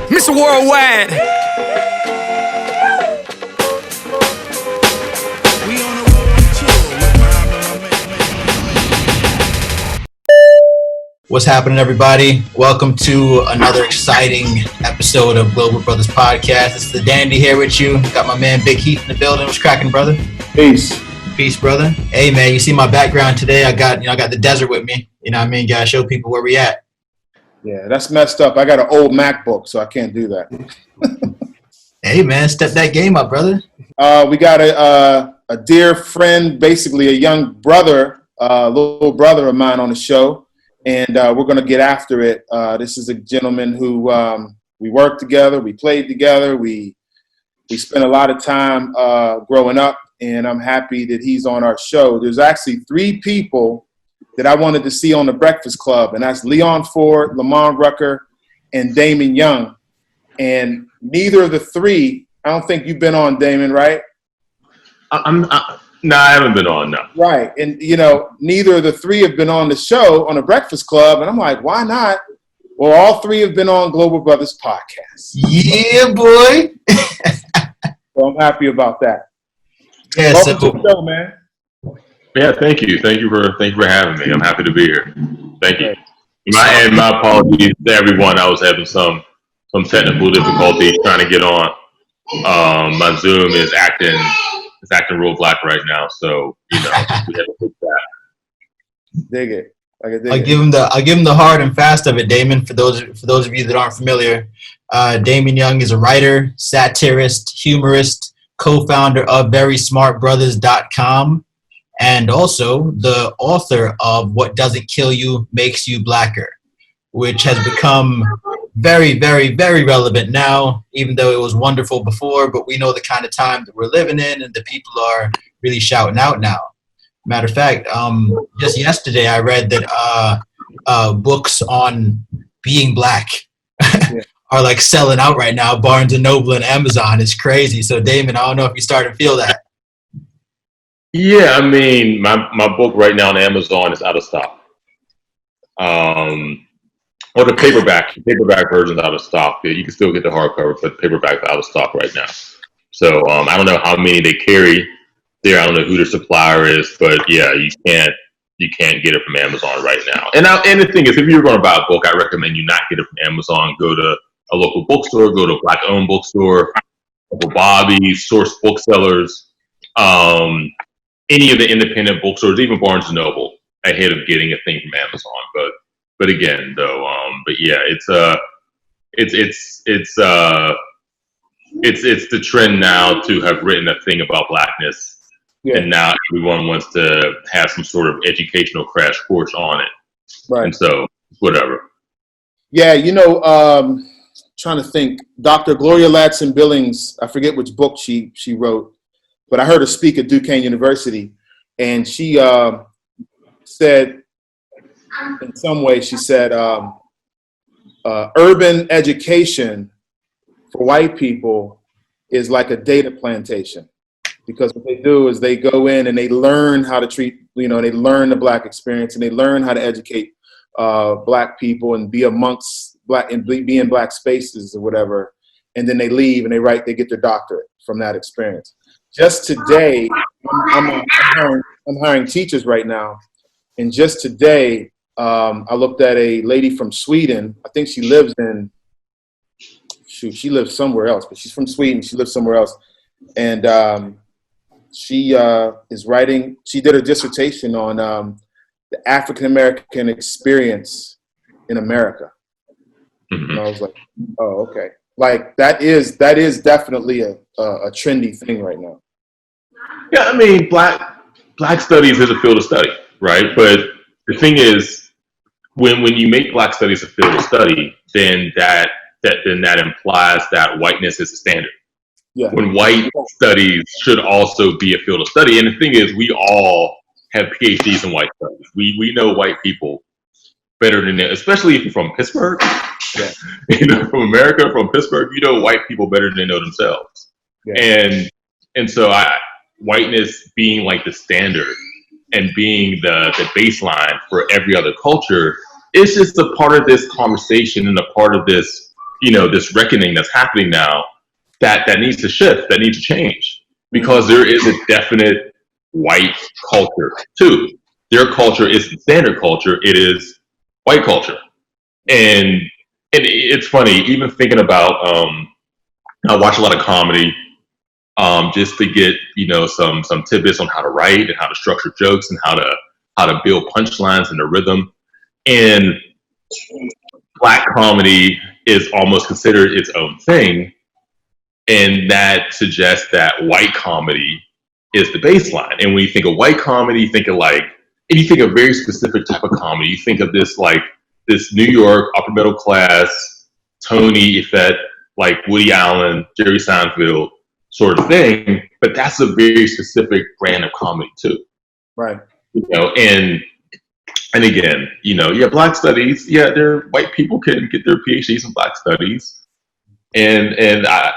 Mr. Worldwide. What's happening, everybody? Welcome to another exciting episode of Global Brothers Podcast. It's the Dandy here with you. Got my man Big Heath in the building. What's cracking, brother? Peace. Peace, brother. Hey, man, you see my background today? I got the desert with me. You know what I mean? Gotta show people where we at. Yeah, that's messed up. I got an old MacBook, so I can't do that. Hey, man, step that game up, brother. We got a dear friend, basically a young brother, little brother of mine on the show, and we're going to get after it. This is a gentleman who we worked together, we played together, we spent a lot of time growing up, and I'm happy that he's on our show. There's actually 3 people that I wanted to see on the Breakfast Club, and that's Leon Ford, Lamont Rucker, and Damon Young. And neither of the 3, I don't think you've been on, Damon, right? No, I haven't been on, no. Right, and neither of the 3 have been on the show, on the Breakfast Club, and I'm like, why not? Well, all 3 have been on Global Brothers Podcast. Yeah, boy. So I'm happy about that. Yeah, welcome to the show, man. Yeah, thank you. Thank you for having me. I'm happy to be here. Thank you. My apologies to everyone. I was having some technical difficulties trying to get on. My Zoom is acting real black right now, so we have to fix that. Dig it. I'll give him the hard and fast of it, Damon. For those of you that aren't familiar, Damon Young is a writer, satirist, humorist, co-founder of verysmartbrothers.com, and also the author of What Doesn't Kill You Makes You Blacker, which has become very, very, very relevant now, even though it was wonderful before. But we know the kind of time that we're living in, and the people are really shouting out now. Matter of fact, just yesterday I read that books on being black are like selling out right now. Barnes & Noble and Amazon is crazy. So Damon, I don't know if you started to feel that. Yeah, I mean, my book right now on Amazon is out of stock. Or the paperback version's out of stock. You can still get the hardcover, but the paperback's out of stock right now. So I don't know how many they carry there. I don't know who the supplier is, but yeah, you can't get it from Amazon right now. And the thing is, if you're going to buy a book, I recommend you not get it from Amazon. Go to a local bookstore, go to a black-owned bookstore, Bobby's, Source Booksellers, any of the independent bookstores, even Barnes & Noble, ahead of getting a thing from Amazon. But again, though, it's the trend now to have written a thing about blackness, and now everyone wants to have some sort of educational crash course on it. Right. And so, whatever. Yeah, trying to think. Dr. Gloria Ladson Billings, I forget which book she wrote, but I heard her speak at Duquesne University, and she said, in some way, she said, urban education for white people is like a data plantation, because what they do is they go in and they learn how to treat, they learn the black experience, and they learn how to educate black people and be amongst black and be in black spaces or whatever, and then they leave and they get their doctorate from that experience. Just today, I'm hiring teachers right now, and just today, I looked at a lady from Sweden. I think she lives she lives somewhere else, but she's from Sweden. She lives somewhere else, and she is writing. She did a dissertation on the African American experience in America. Mm-hmm. And I was like, oh, okay. Like that is definitely a trendy thing right now. Yeah, I mean, black studies is a field of study, right? But the thing is, when you make black studies a field of study, then that implies that whiteness is the standard. Yeah. When white studies should also be a field of study. And the thing is, we all have PhDs in white studies. We know white people better than that, especially if you're from Pittsburgh. Yeah. From America, from Pittsburgh, you know white people better than they know themselves. Yeah. And so whiteness being like the standard and being the baseline for every other culture, it's just a part of this conversation and a part of this this reckoning that's happening now that needs to shift, that needs to change, because there is a definite white culture too. Their culture isn't standard culture; it is white culture, and it's funny even thinking about. I watch a lot of comedy, just to get some tidbits on how to write and how to structure jokes and how to build punchlines and the rhythm. And black comedy is almost considered its own thing, and that suggests that white comedy is the baseline. And when you think of white comedy, you think of and you think of a very specific type of comedy. You think of this New York upper middle class, Tony Effect, like Woody Allen, Jerry Seinfeld sort of thing. But that's a very specific brand of comedy too. Right. And again, Black studies, they're white people can get their PhDs in Black studies. And I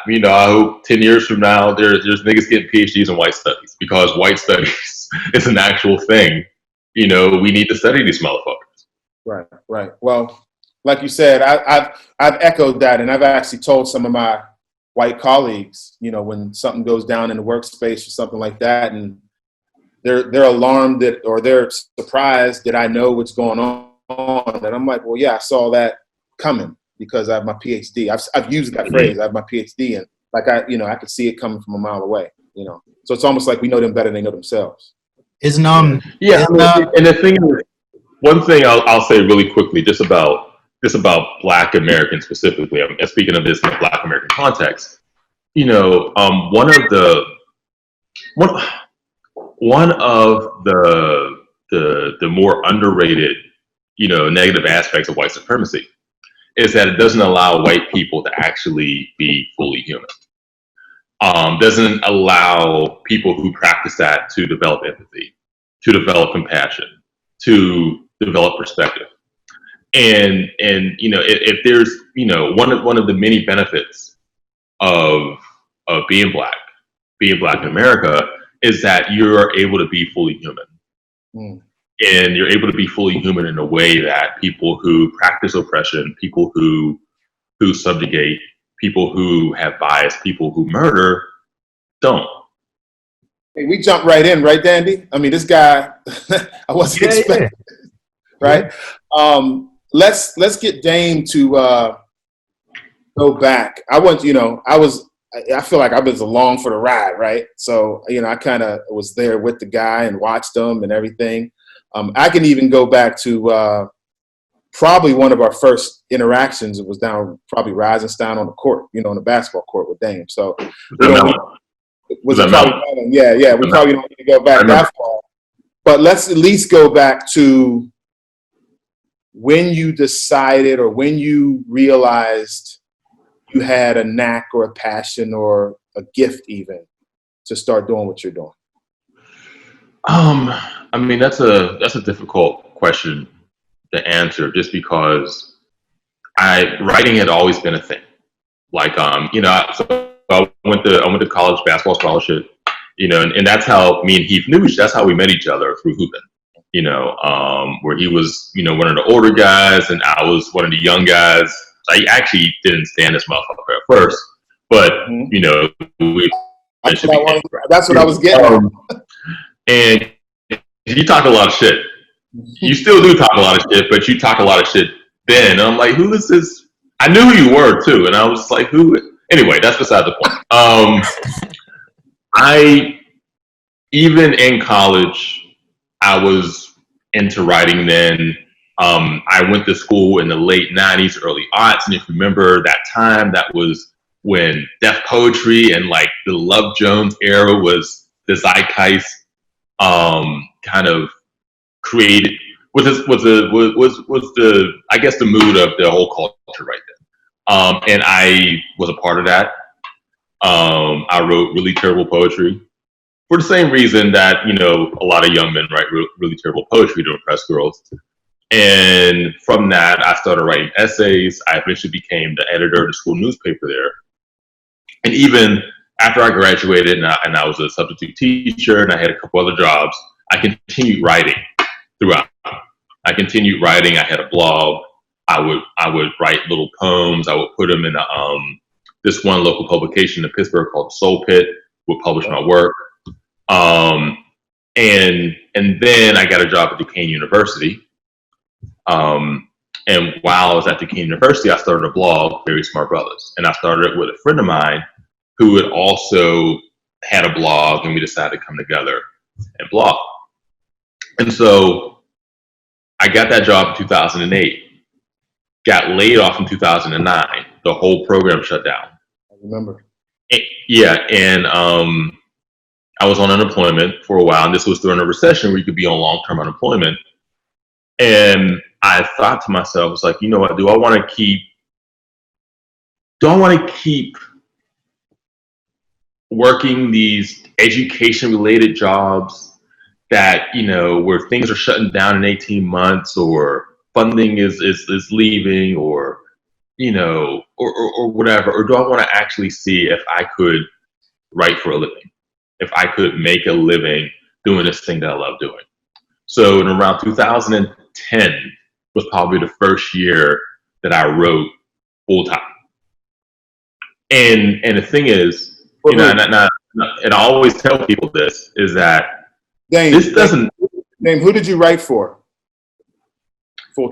hope 10 years from now, there's niggas getting PhDs in white studies, because white studies is an actual thing. We need to study these motherfuckers. Right. Well, like you said, I've echoed that, and I've actually told some of my white colleagues, when something goes down in the workspace or something like that, and they're alarmed or they're surprised that I know what's going on, and I'm like, well, yeah, I saw that coming, because I have my PhD. I've used that phrase. I have my PhD, and I could see it coming from a mile away. So it's almost like we know them better than they know themselves. Isn't and the thing is, one thing I'll say really quickly, just about Black Americans specifically. I'm speaking of this in the Black American context. One of the more underrated, negative aspects of white supremacy is that it doesn't allow white people to actually be fully human. Doesn't allow people who practice that to develop empathy, to develop compassion, to develop perspective. And if there's one of the many benefits of being black in America, is that you're able to be fully human. And you're able to be fully human in a way that people who practice oppression, people who subjugate, people who have bias, people who murder, don't. Hey, we jumped right in, right, Dandy? I mean, this guy, I wasn't expecting, right? Let's get Dame to go back. I feel like I was along for the ride, right? So, I kind of was there with the guy and watched him and everything. I can even go back to probably one of our first interactions. It was down probably Reisenstein on the court, on the basketball court with Dame. So we probably don't need to go back that far. But let's at least go back to when you decided or when you realized you had a knack or a passion or a gift even to start doing what you're doing. I mean, that's a difficult question to answer, just because writing had always been a thing. Like, so I went to college basketball scholarship, and that's how me and Heath knew. That's how we met each other, through hooping. Where he was, one of the older guys, and I was one of the young guys. I actually didn't stand this motherfucker at first, but that's what I was getting. And you talk a lot of shit. You still do talk a lot of shit, but you talk a lot of shit then. And I'm like, who is this? I knew who you were too, and I was like, who? Anyway, that's beside the point. Even in college, I was into writing then. I went to school in the late 90s, early aughts, and if you remember that time, that was when deaf poetry and like the Love Jones era was the zeitgeist, kind of created was the I guess the mood of the whole culture right then. And I was a part of that. I wrote really terrible poetry for the same reason that a lot of young men write really terrible poetry to impress girls. And from that, I started writing essays. I eventually became the editor of the school newspaper there. And even after I graduated and I was a substitute teacher and I had a couple other jobs, I continued writing throughout. I continued writing. I had a blog. I would write little poems. I would put them in this one local publication in Pittsburgh called the Soul Pit. Would publish my work. And then I got a job at Duquesne University. And while I was at Duquesne University, I started a blog, Very Smart Brothers. And I started it with a friend of mine who had also had a blog, and we decided to come together and blog. And so I got that job in 2008, got laid off in 2009. The whole program shut down. I remember. Yeah, and I was on unemployment for a while, and this was during a recession where you could be on long-term unemployment. And I thought to myself, I was like, you know what, do I want to keep working these education-related jobs that, you know, where things are shutting down in 18 months or funding is leaving or, you know, or whatever? Or do I want to actually see if I could write for a living, if I could make a living doing this thing that I love doing? So in around 2010 was probably the first year that I wrote full time. And the thing is, you know, and I always tell people this, is that this doesn't. Dame, who did you write for?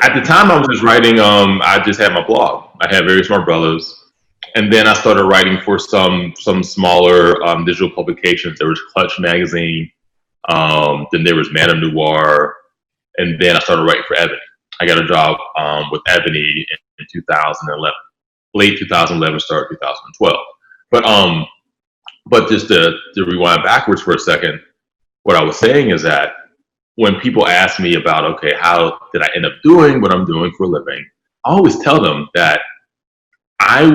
At the time, I was just writing. I just had my blog. I had Very Smart Brothers, and then I started writing for some smaller digital publications. There was Clutch magazine. Then there was Memoir, and then I started writing for Ebony. I got a job with Ebony in 2011, late 2011, start 2012. But just to rewind backwards for a second, what I was saying is that when people ask me about, okay, how did I end up doing what I'm doing for a living, I always tell them that I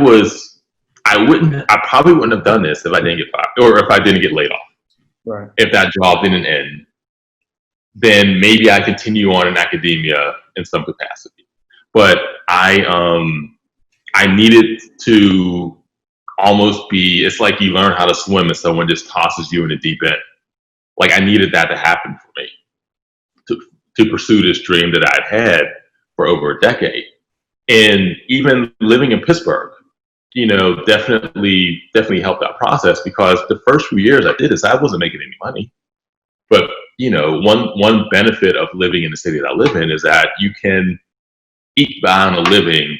probably wouldn't have done this if I didn't get fired or if I didn't get laid off. Right. If that job didn't end, then maybe I continue on in academia in some capacity. But I needed to almost be, it's like you learn how to swim and someone just tosses you in the deep end. Like I needed that to happen for me to pursue this dream that I'd had for over a decade. And even living in Pittsburgh, you know, definitely helped that process, because the first few years I did this, I wasn't making any money. But, you know, one benefit of living in the city that I live in is that you can eke by on a living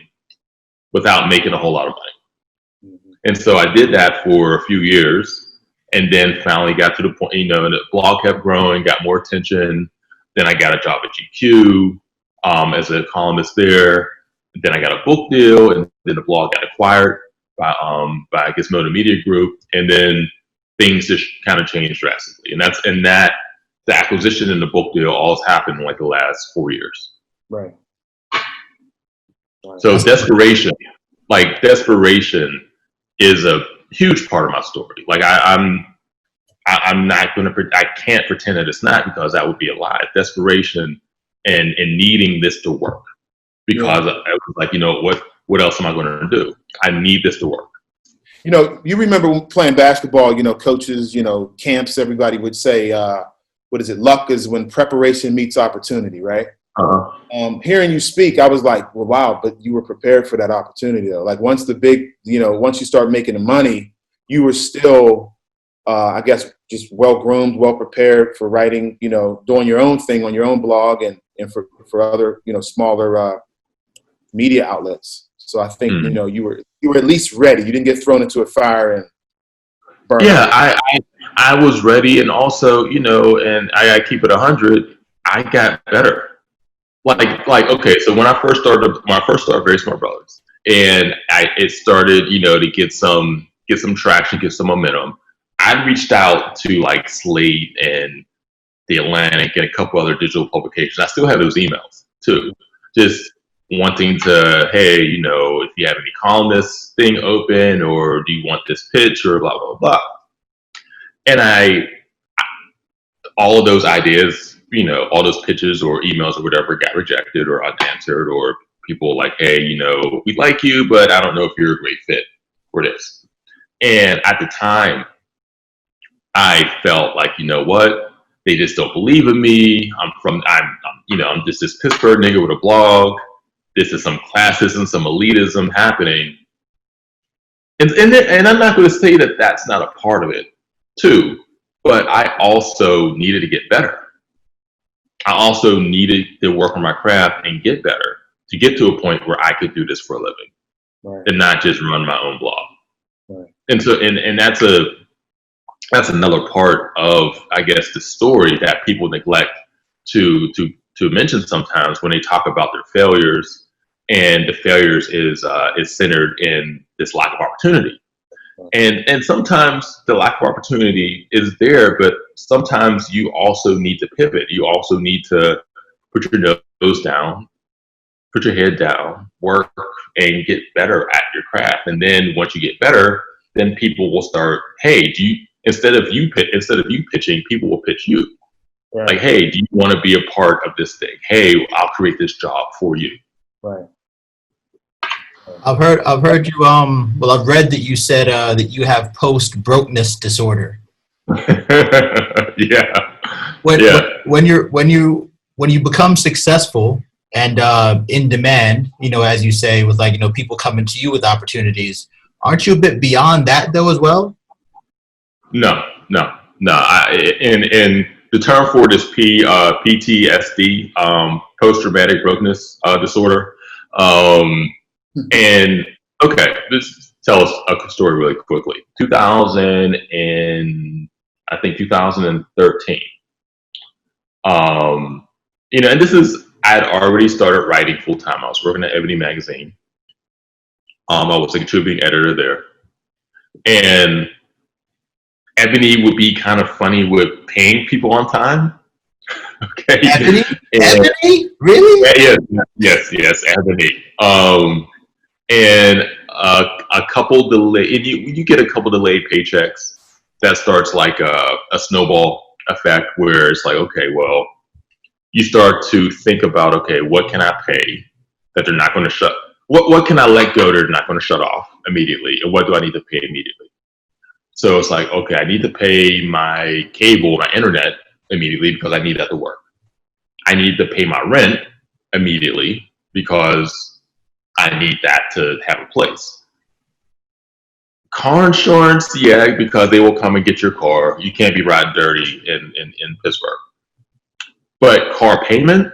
without making a whole lot of money. Mm-hmm. And so I did that for a few years, and then finally got to the point, you know, and the blog kept growing, got more attention. Then I got a job at GQ as a columnist there. Then I got a book deal, and then the blog got acquired by Gizmodo Media Group, and then things just kind of changed drastically. And that the acquisition and the book deal all has happened in like the last 4 years. Right. So desperation is a huge part of my story. Like I'm not going to, I can't pretend that it's not, because that would be a lie. Desperation and needing this to work, because I was like, you know, what else am I going to do? I need this to work. You know, you remember playing basketball, you know, coaches, you know, camps, everybody would say, what is it? Luck is when preparation meets opportunity, right? Uh-huh. Hearing you speak, I was like, well, wow, but you were prepared for that opportunity though. Like once you start making the money, you were still, I guess, just well-groomed, well-prepared for writing, you know, doing your own thing on your own blog and for other, you know, smaller media outlets. So I think, you know, you were at least ready. You didn't get thrown into a fire and burned. Yeah, I was ready. And also, you know, and I keep it 100, I got better. Like, okay, so when I first started Very Smart Brothers, and it started, you know, to get some traction, get some momentum, I reached out to like Slate and The Atlantic and a couple other digital publications. I still have those emails too, just wanting to, hey, you know, if you have any columnist thing open, or do you want this pitch, or blah, blah, blah. And all of those ideas, you know, all those pitches or emails or whatever got rejected or unanswered, or people like, hey, you know, we like you, but I don't know if you're a great fit for this. And at the time, I felt like, you know what, they just don't believe in me. I'm just this Pittsburgh nigga with a blog. this is some classism, some elitism happening. And I'm not going to say that that's not a part of it too, but I also needed to get better. I also needed to work on my craft and get better to get to a point where I could do this for a living, right, and not just run my own blog. Right. And so, and that's another part of, I guess, the story that people neglect to mention sometimes when they talk about their failures. And the failures is centered in this lack of opportunity. And sometimes the lack of opportunity is there, but sometimes you also need to pivot. You also need to put your nose down, put your head down, work, and get better at your craft. And then once you get better, then people will start, hey, instead of you pitching, people will pitch you. Right. Like, hey, do you want to be a part of this thing? Hey, I'll create this job for you. Right. I've heard you, I've read that you said that you have post-brokenness disorder. Yeah. When you become successful and in demand, as you say, with people coming to you with opportunities, aren't you a bit beyond that though as well? No. And the term for it is PTSD, post-traumatic brokenness disorder. And okay, let's tell us a story really quickly. 2013. And this is, I'd already started writing full time. I was working at Ebony magazine. I was a contributing editor there, and Ebony would be kind of funny with paying people on time. Okay. Ebony? Really? Yes, Ebony. And a couple delayed, and you get a couple delayed paychecks. That starts like a snowball effect where it's like, okay, well, you start to think about, okay, what can I pay that they're not going to shut? What can I let go that they're not going to shut off immediately, and what do I need to pay immediately? So it's like, okay, I need to pay my cable, my internet immediately because I need that to work. I need to pay my rent immediately because I need that to have a place. Car insurance, yeah, because they will come and get your car. You can't be riding dirty in Pittsburgh. But car payment,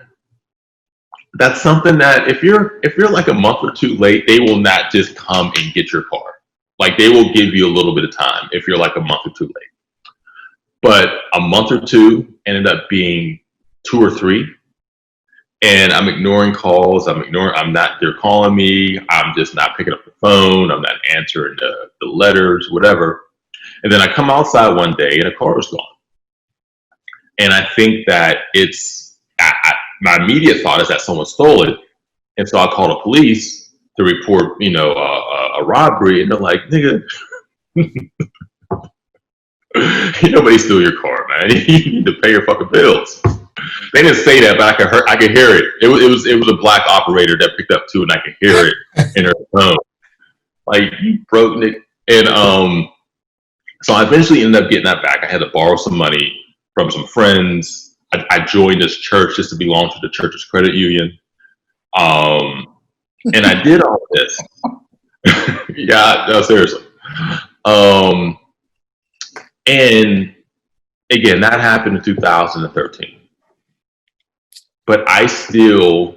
that's something that if you're like a month or two late, they will not just come and get your car. Like, they will give you a little bit of time if you're like a month or two late. But a month or two ended up being 2 or 3. And I'm ignoring calls. They're calling me. I'm just not picking up the phone. I'm not answering the letters, whatever. And then I come outside one day and a car is gone. And I think that my immediate thought is that someone stole it. And so I called the police to report, a robbery. And they're like, nigga, nobody stole your car, man. You need to pay your fucking bills. They didn't say that, but I could hear it. It was a black operator that picked up too, and I could hear it in her phone. Like, you broke, Nick. And so I eventually ended up getting that back. I had to borrow some money from some friends. I joined this church just to belong to the church's credit union. And I did all this. Yeah, no, seriously. And again, that happened in 2013. But I still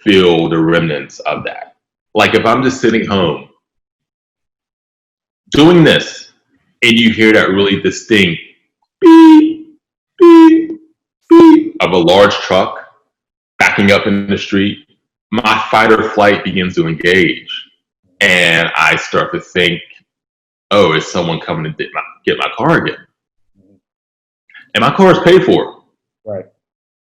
feel the remnants of that. Like, if I'm just sitting home doing this and you hear that really distinct beep, beep, beep of a large truck backing up in the street, my fight or flight begins to engage. And I start to think, oh, is someone coming to get my car again? And my car is paid for. Right.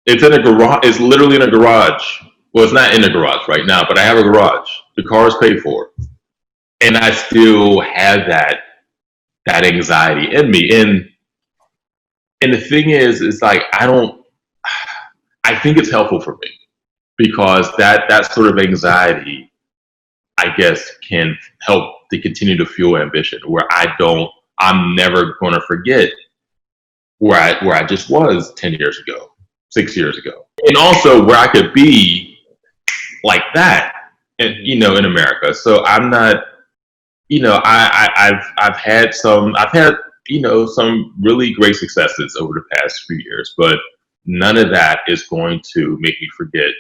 It's in a garage. It's literally in a garage. Well, it's not in a garage right now, but I have a garage. The car is paid for. And I still have that anxiety in me. And the thing is, it's like, I think it's helpful for me because that sort of anxiety, I guess, can help to continue to fuel ambition where I'm never going to forget where I just was 10 years ago, 6 years ago. And also where I could be like that in America. So I'm not, I've had some some really great successes over the past few years, but none of that is going to make me forget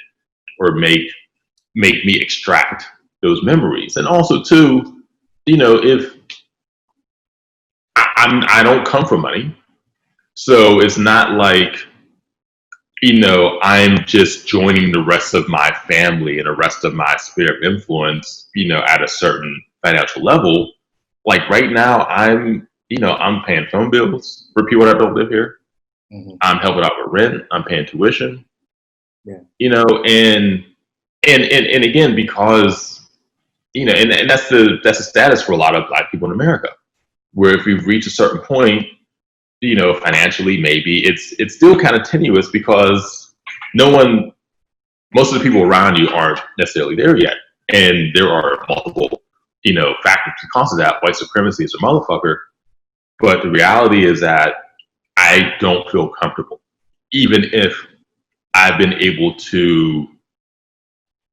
or make me extract those memories. And also too, if I don't come from money, so it's not like, I'm just joining the rest of my family and the rest of my sphere of influence, at a certain financial level. Like right now, I'm paying phone bills for people that don't live here. Mm-hmm. I'm helping out with rent. I'm paying tuition. Yeah. And again, because, and that's the status for a lot of Black people in America, where if we've reached a certain point, financially, maybe it's still kind of tenuous because most of the people around you aren't necessarily there yet. And there are multiple, factors to cause of that. White supremacy is a motherfucker. But the reality is that I don't feel comfortable, even if I've been able to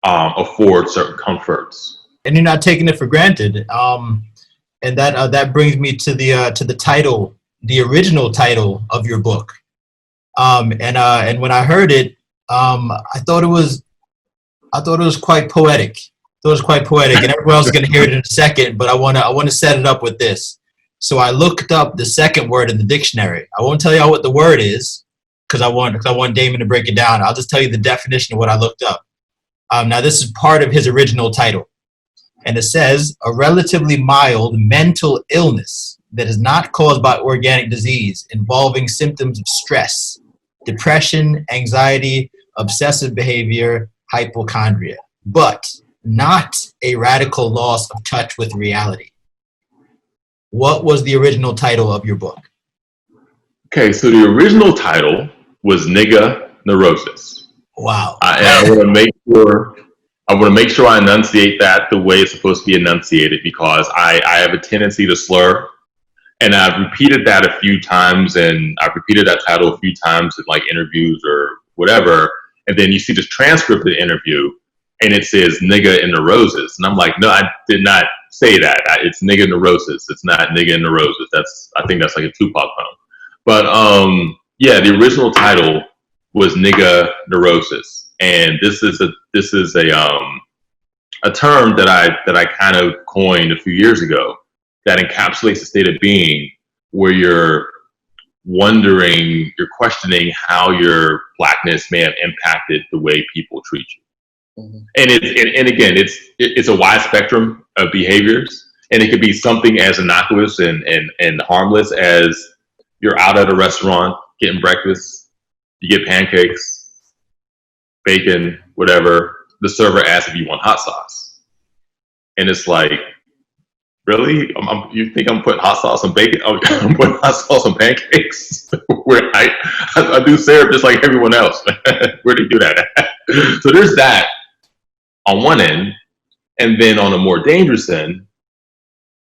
afford certain comforts. And you're not taking it for granted. And that brings me to the title, the original title of your book. And when I heard it, I thought it was quite poetic. It was quite poetic, and everyone else is going to hear it in a second. But I want to set it up with this. So I looked up the second word in the dictionary. I won't tell y'all what the word is because I want Damon to break it down. I'll just tell you the definition of what I looked up. Now this is part of his original title, and it says a relatively mild mental illness that is not caused by organic disease, involving symptoms of stress, depression, anxiety, obsessive behavior, hypochondria, but not a radical loss of touch with reality. What was the original title of your book? Okay, so the original title was Nigga Neurosis. Wow. I want to make sure I enunciate that the way it's supposed to be enunciated, because I have a tendency to slur. And I've repeated that a few times, and I've repeated that title a few times in like interviews or whatever. And then you see this transcript of the interview, and it says "nigga in the roses," and I'm like, no, I did not say that. It's "nigga neurosis." It's not "nigga in the roses." I think that's like a Tupac poem. But yeah, the original title was "Nigga Neurosis," and this is a term that I kind of coined a few years ago that encapsulates a state of being where you're questioning how your Blackness may have impacted the way people treat you. Mm-hmm. And again, it's a wide spectrum of behaviors, and it could be something as innocuous and harmless as you're out at a restaurant getting breakfast, you get pancakes, bacon, whatever. The server asks if you want hot sauce, and it's like, really? You think I'm putting hot sauce on bacon? I'm putting hot sauce on pancakes? Where I do syrup just like everyone else. Where do you do that? So there's that on one end. And then on a more dangerous end,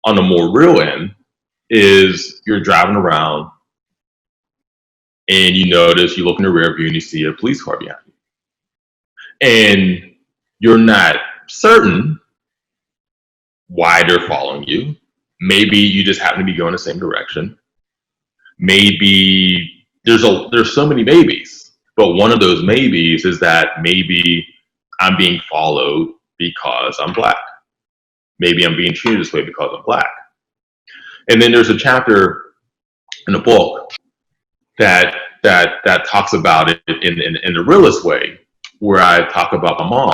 on the more real end, is you're driving around and you look in the rear view and you see a police car behind you. And you're not certain why they're following you. Maybe you just happen to be going the same direction. Maybe there's so many maybes, but one of those maybes is that maybe I'm being followed because I'm Black. Maybe I'm being treated this way because I'm Black. And then there's a chapter in the book that talks about it in the realest way, where I talk about my mom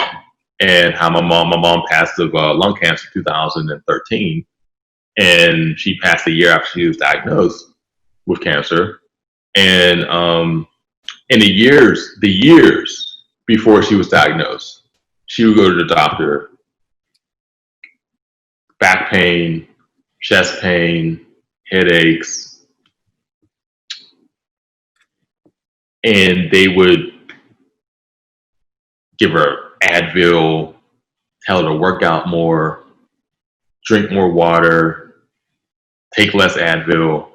and how my mom passed of lung cancer in 2013, and she passed a year after she was diagnosed with cancer. And in the years before she was diagnosed, she would go to the doctor, back pain, chest pain, headaches, and they would give her Advil, tell her to work out more, drink more water, take less Advil.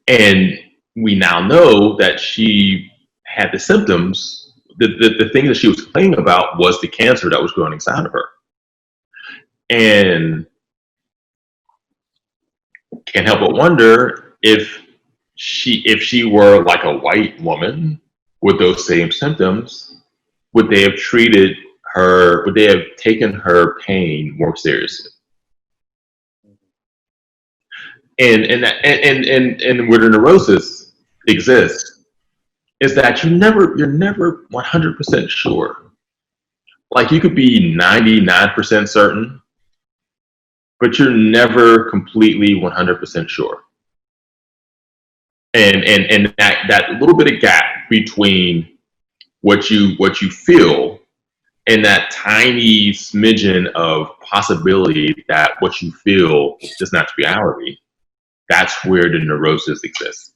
And we now know that she had the symptoms the thing that she was complaining about was the cancer that was growing inside of her. And can't help but wonder if she were like a white woman with those same symptoms, would they have treated her, would they have taken her pain more seriously? And where the neurosis exists is that you're never 100% sure. Like you could be 99% certain, but you're never completely 100% sure. And that little bit of gap between what you feel and that tiny smidgen of possibility that what you feel is not reality, that's where the neurosis exists.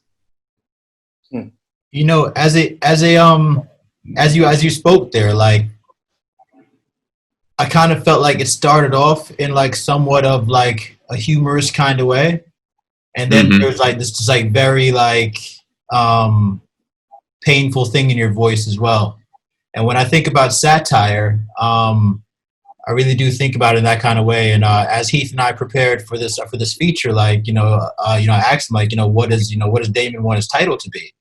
You know, as you spoke there, like I kind of felt like it started off in like somewhat of like a humorous kind of way, and then there's like this just like very like painful thing in your voice as well. And when I think about satire, I really do think about it in that kind of way. And as Heath and I prepared for this feature, like I asked him like what does Damon want his title to be?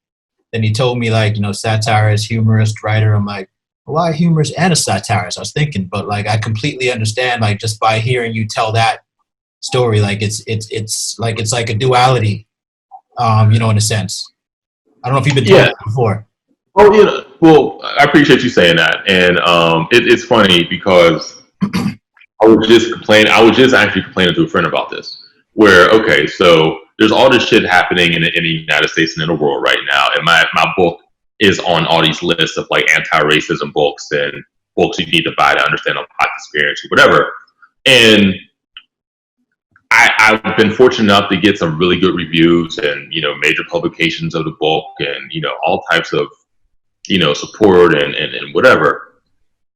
Then he told me like satirist, humorist, writer. I'm like, why humorist and a satirist? I was thinking, but like I completely understand like just by hearing you tell that story, like it's like a duality, in a sense. I don't know if you've been told that before. Oh, well, I appreciate you saying that, and it's funny because I was just actually complaining to a friend about this. Where okay, so there's all this shit happening in the United States and in the world right now, and my book is on all these lists of like anti-racism books and books you need to buy to understand a Black experience or whatever. And I've been fortunate enough to get some really good reviews and major publications of the book and all types of support and whatever.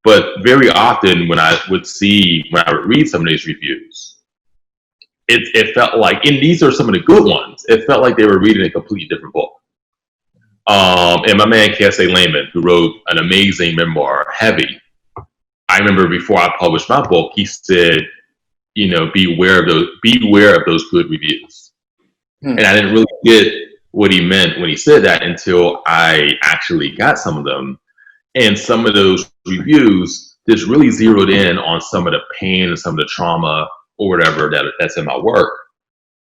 But very often when I would read some of these reviews, it felt like, and these are some of the good ones, it felt like they were reading a completely different book. And my man Casey Lehman, who wrote an amazing memoir, Heavy, I remember before I published my book, he said, beware of those good reviews. And I didn't really get what he meant when he said that until I actually got some of them. And some of those reviews just really zeroed in on some of the pain and some of the trauma or whatever that's in my work,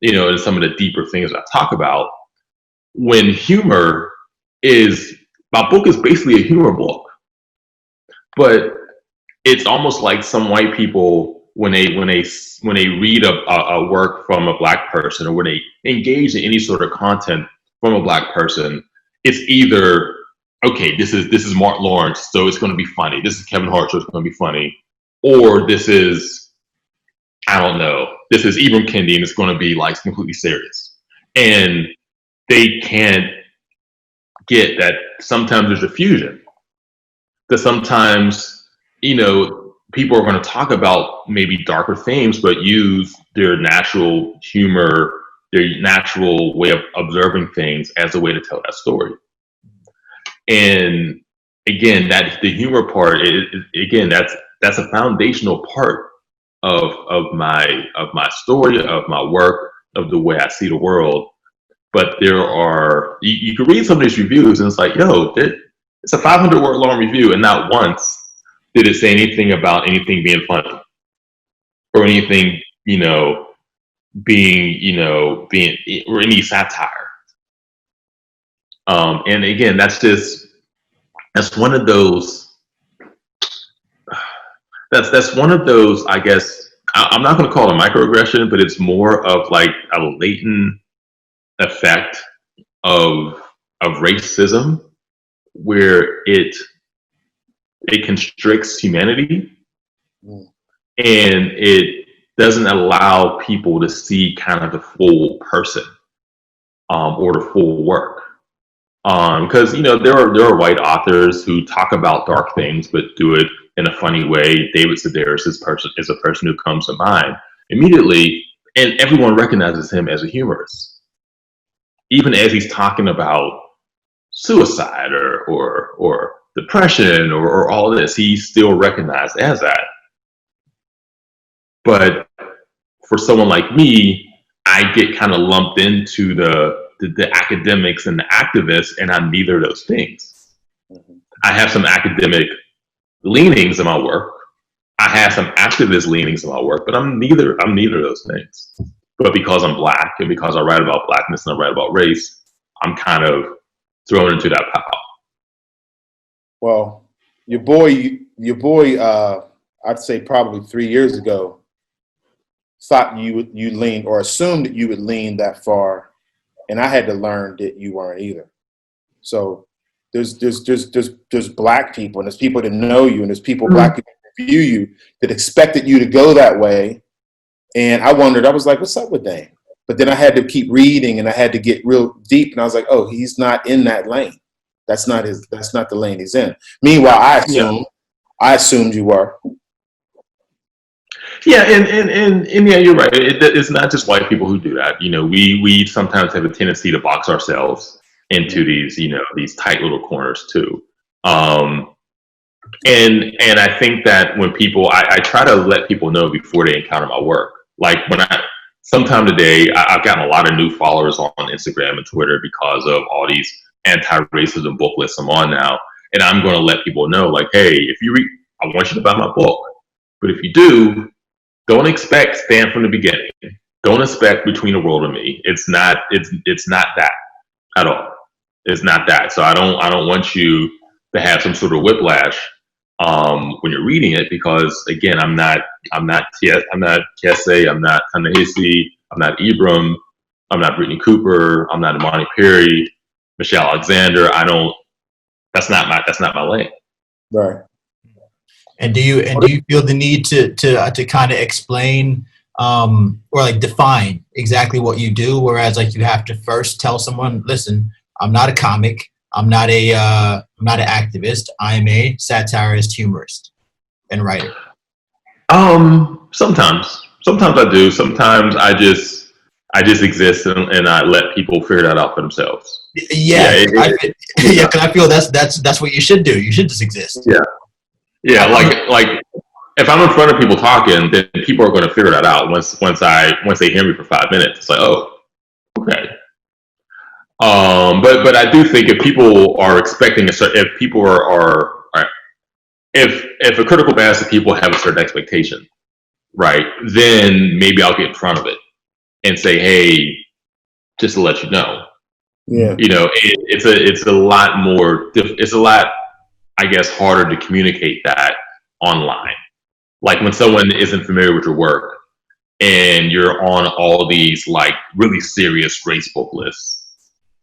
and some of the deeper things I talk about. When my book is basically a humor book, but it's almost like some white people, when they read a work from a Black person, or when they engage in any sort of content from a Black person, it's either, okay, this is Mark Lawrence, so it's going to be funny. This is Kevin Hart, so it's going to be funny. Or this is, I don't know, this is Ibram Kendi, and it's going to be like completely serious. And they can't get that sometimes there's a fusion. That sometimes, people are going to talk about maybe darker themes, but use their natural humor, their natural way of observing things as a way to tell that story. And again, that's the humor part. That's a foundational part of my story, of my work, of the way I see the world. But you can read some of these reviews and it's like, it's a 500-word long review, and not once did it say anything about anything being funny or anything, being or any satire. And again, that's one of those. That's one of those. I guess I'm not going to call it a microaggression, but it's more of like a latent effect of racism, where it constricts humanity, and it doesn't allow people to see kind of the full person, or the full work. Because there are white authors who talk about dark things but do it in a funny way. David Sedaris is a person who comes to mind immediately, and everyone recognizes him as a humorist, even as he's talking about suicide or depression or all this. He's still recognized as that. But for someone like me, I get kind of lumped into the academics and the activists, and I'm neither of those things. I have some academic leanings in my work. I have some activist leanings in my work, but I'm neither of those things. But because I'm Black and because I write about Blackness and I write about race, I'm kind of thrown into that pile. Well, your boy, I'd say probably 3 years ago, thought you leaned or assumed that you would lean that far, and I had to learn that you weren't either. So there's Black people, and there's people that know you, and there's people Black people that view you that expected you to go that way. And I wondered, I was like, what's up with Dame? But then I had to keep reading, and I had to get real deep, and I was like, oh, he's not in that lane. That's not the lane he's in. Meanwhile, I assumed you were. Yeah, and yeah, you're right. It's not just white people who do that. You know, we sometimes have a tendency to box ourselves into these, you know, these tight little corners too. And I think that when people, I try to let people know before they encounter my work. Like sometime today, I've gotten a lot of new followers on Instagram and Twitter because of all these anti-racism book lists I'm on now. And I'm going to let people know, like, hey, if you read, I want you to buy my book. But if you do, don't expect Stand from the Beginning. Don't expect Between the World and Me. It's not that at all. It's not that. So I don't want you to have some sort of whiplash when you're reading it, because again, I'm not Kese, I'm not Ta-Nehisi, I'm not Ibram, I'm not Brittany Cooper, I'm not Imani Perry, Michelle Alexander. That's not my lane. Right. And do you feel the need to kind of explain or like define exactly what you do, whereas like you have to first tell someone, listen, I'm not a comic, I'm not an activist, I'm a satirist, humorist, and writer? Sometimes I do. Sometimes I just exist and I let people figure that out for themselves. Yeah, because I feel that's what you should do. You should just exist. Yeah, like if I'm in front of people talking, then people are going to figure that out once they hear me for 5 minutes. It's like, oh, okay. But I do think if people are expecting if people are if a critical mass of people have a certain expectation, right, then maybe I'll get in front of it and say, hey, just to let you know. Yeah. You know, it's a lot more. It's a lot, I guess, harder to communicate that online. Like when someone isn't familiar with your work and you're on all these like really serious race book lists.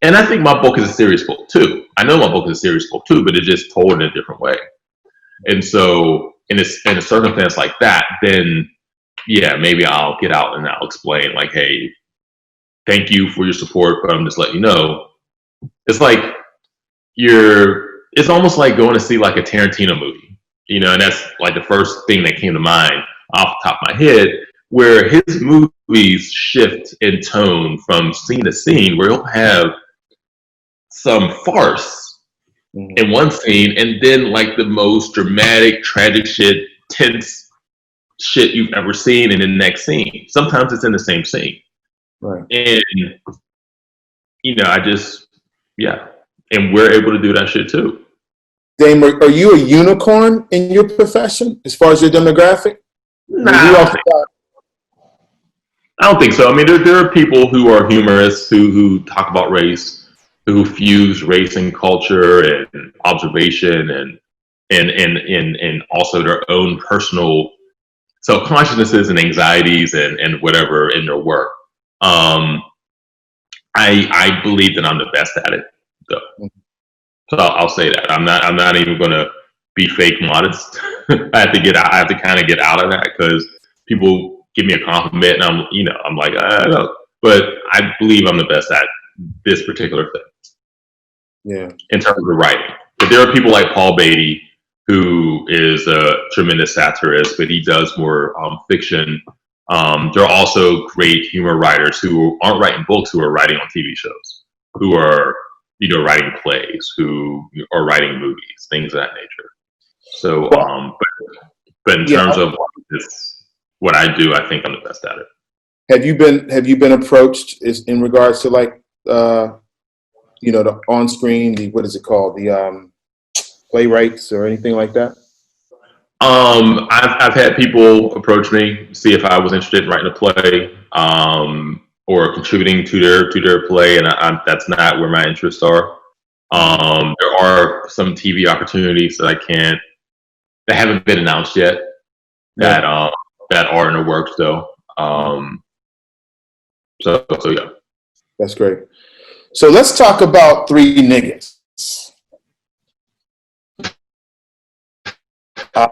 And I think my book is a serious book too. I know my book is a serious book too, but it's just told in a different way. And so in a circumstance like that, then yeah, maybe I'll get out and I'll explain like, hey, thank you for your support, but I'm just letting you know. It's like it's almost like going to see like a Tarantino movie, you know, and that's like the first thing that came to mind off the top of my head, where his movies shift in tone from scene to scene, where he'll have some farce in one scene and then like the most dramatic, tragic shit, tense shit you've ever seen in the next scene. Sometimes it's in the same scene. Right. And, you know, and we're able to do that shit too. Dame, are you a unicorn in your profession as far as your demographic? Nah, I don't think so. I mean, there are people who are humorists who talk about race, who fuse race and culture and observation and also their own personal self-consciousnesses and anxieties and whatever in their work. I believe that I'm the best at it, though. So I'll say that I'm not even going to be fake modest. I have to kind of get out of that, because people give me a compliment and I'm like, I don't know. But I believe I'm the best at this particular thing. Yeah. In terms of writing. But there are people like Paul Beatty, who is a tremendous satirist, but he does more fiction. There are also great humor writers who aren't writing books, who are writing on TV shows, who are writing plays, who are writing movies, things of that nature. So, but in terms of what I do, I think I'm the best at it. Have you been approached in regards to like the on screen, what is it called, the playwrights or anything like that? I've had people approach me, see if I was interested in writing a play, or contributing to their play, and that's not where my interests are. There are some TV opportunities that haven't been announced yet, that are in the works though. So yeah. That's great. So let's talk about three niggas. One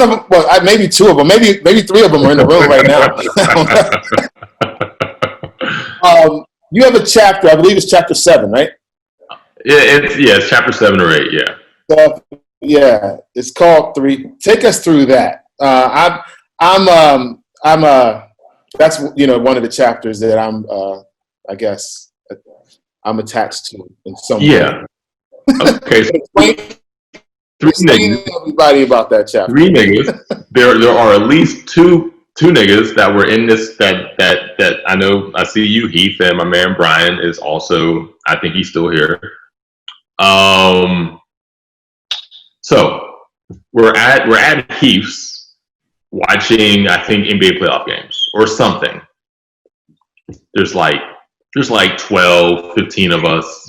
of them, well, maybe two of them, maybe three of them are in the room right now. You have a chapter, I believe it's chapter 7, right? It's chapter 7 or 8, yeah. So, yeah, it's called 3. Take us through that. That's one of the chapters that I guess I'm attached to in some way. Yeah. Okay. So explain to everybody about that chapter. 3 niggas. There are at least two niggas that were in this that I know. I see you, Heath, and my man Brian is also. I think he's still here. So we're at Heath's watching, I think, NBA playoff games or something. There's like 12, 15 of us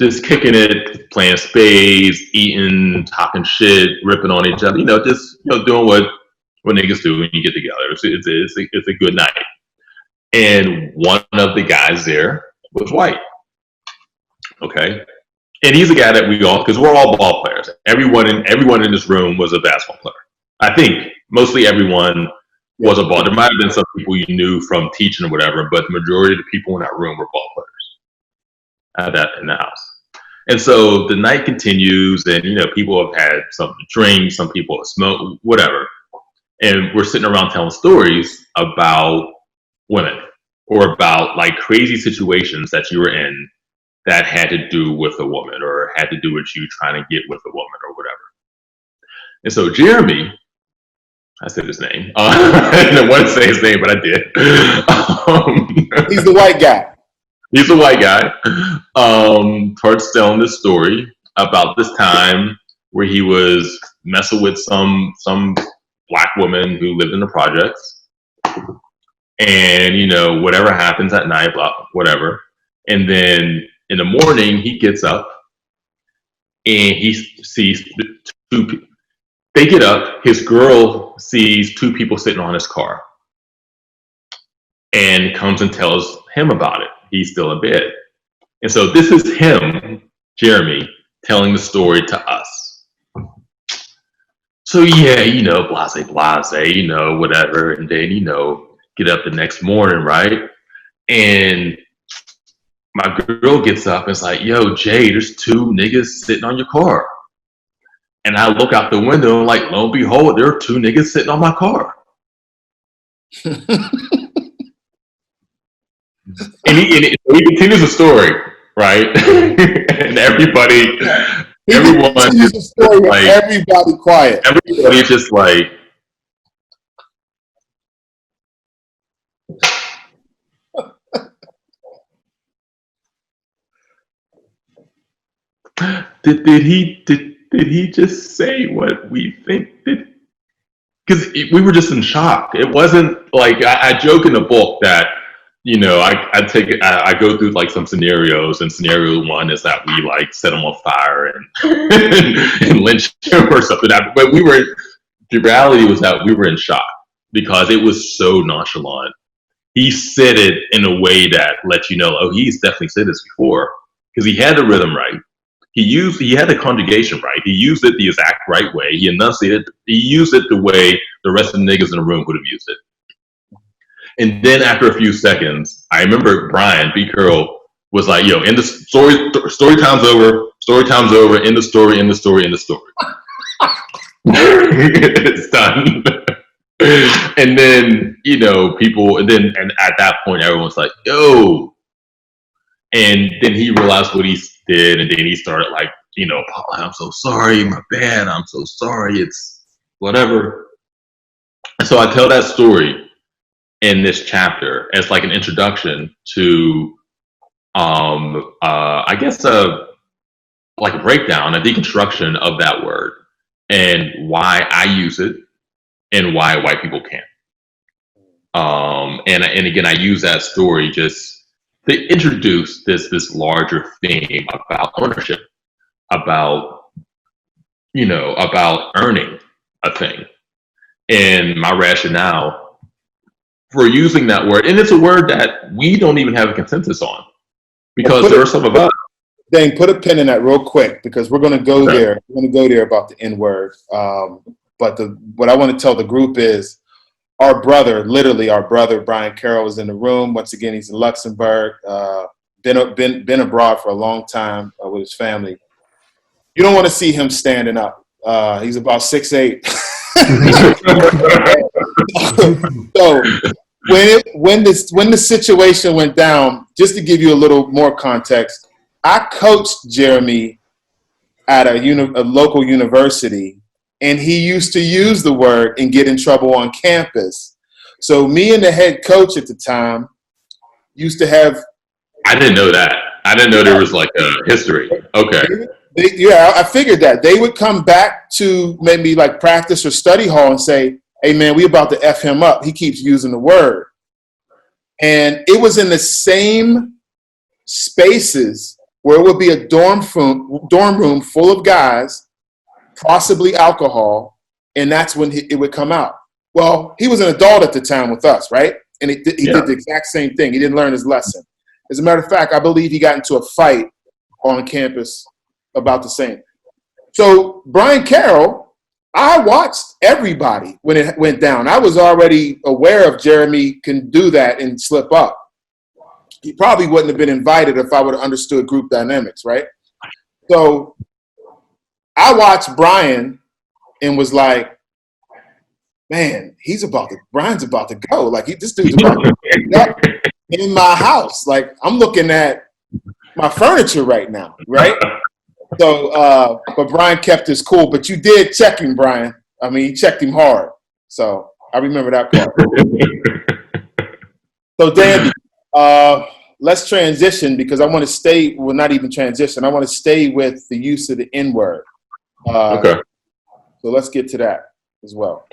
just kicking it, playing spades, eating, talking shit, ripping on each other. Doing what niggas do when you get together. It's a good night. And one of the guys there was white. Okay. And he's a guy that because we're all ball players. Everyone in this room was a basketball player. I think mostly everyone was a ball. There might have been some people you knew from teaching or whatever, but the majority of the people in that room were ball players in the house. And so the night continues, and people have had something to drink, some people have smoked, whatever. And we're sitting around telling stories about women or about like crazy situations that you were in that had to do with a woman or had to do with you trying to get with a woman or whatever. And so Jeremy, I said his name. I didn't want to say his name, but I did. He's the white guy. He's a white guy. Starts telling this story about this time where he was messing with some black woman who lived in the projects. And, whatever happens at night, blah, whatever. And then in the morning, he gets up and he sees two people. They get up, his girl sees 2 people sitting on his car and comes and tells him about it. He's still in bed. And so this is him, Jeremy, telling the story to us. So yeah, blase, whatever. And then, get up the next morning, right? And my girl gets up and is like, yo, Jay, there's 2 niggas sitting on your car. And I look out the window and like, lo and behold, there are 2 niggas sitting on my car. And he continues the story, right? And everyone continues the story with everybody quiet. Everybody's just like, did he just say what we think? Because we were just in shock. It wasn't like I joke in the book that I go through like some scenarios, and scenario 1 is that we like set him on fire and lynch him or something. But the reality was that we were in shock because it was so nonchalant. He said it in a way that let you know, oh, he's definitely said this before, because he had the rhythm right. He had the conjugation right. He used it the exact right way. He enunciated. He used it the way the rest of the niggas in the room would have used it. And then after a few seconds, I remember Brian B. Curl was like, "Yo, end the story. Story time's over. Story time's over. End the story. End the story. End the story. It's done." And then people, and at that point, everyone's like, "Yo, And then he realized what he did, and then he started like, I'm so sorry, my bad, I'm so sorry, it's whatever. And so I tell that story in this chapter as like an introduction to, I guess, like a breakdown, a deconstruction of that word and why I use it and why white people can't. And again, I use that story just to introduce this larger theme about ownership, about about earning a thing, and my rationale for using that word. And it's a word that we don't even have a consensus on, because there are some of us. Dang, put a pin in that real quick, because we're going to go there. We're going to go there about the N word. But what I want to tell the group is our brother, literally our brother, Brian Carroll, is in the room. Once again, he's in Luxembourg, been abroad for a long time with his family. You don't want to see him standing up. He's about 6'8". So when the situation went down, just to give you a little more context, I coached Jeremy at a local university, and he used to use the word and get in trouble on campus. So me and the head coach at the time used to have. I didn't know that. I didn't know there was like a history. Okay. Yeah, I figured that. They would come back to maybe like practice or study hall and say, "Hey man, we about to F him up. He keeps using the word." And it was in the same spaces where it would be a dorm room full of guys, possibly alcohol, and that's when it would come out. Well, he was an adult at the time with us, right? And he did the exact same thing. He didn't learn his lesson. As a matter of fact, I believe he got into a fight on campus about the same. So Brian Carroll, I watched everybody when it went down. I was already aware of Jeremy can do that and slip up. He probably wouldn't have been invited if I would have understood group dynamics, right? So I watched Brian and was like, man, Brian's about to go. Like, this dude's about to go up in my house. Like, I'm looking at my furniture right now, right? So, but Brian kept his cool. But you did check him, Brian. I mean, you checked him hard. So I remember that part. So, Dan, let's transition, because I want to stay, well, not even transition. I want to stay with the use of the N word. Okay. So let's get to that as well.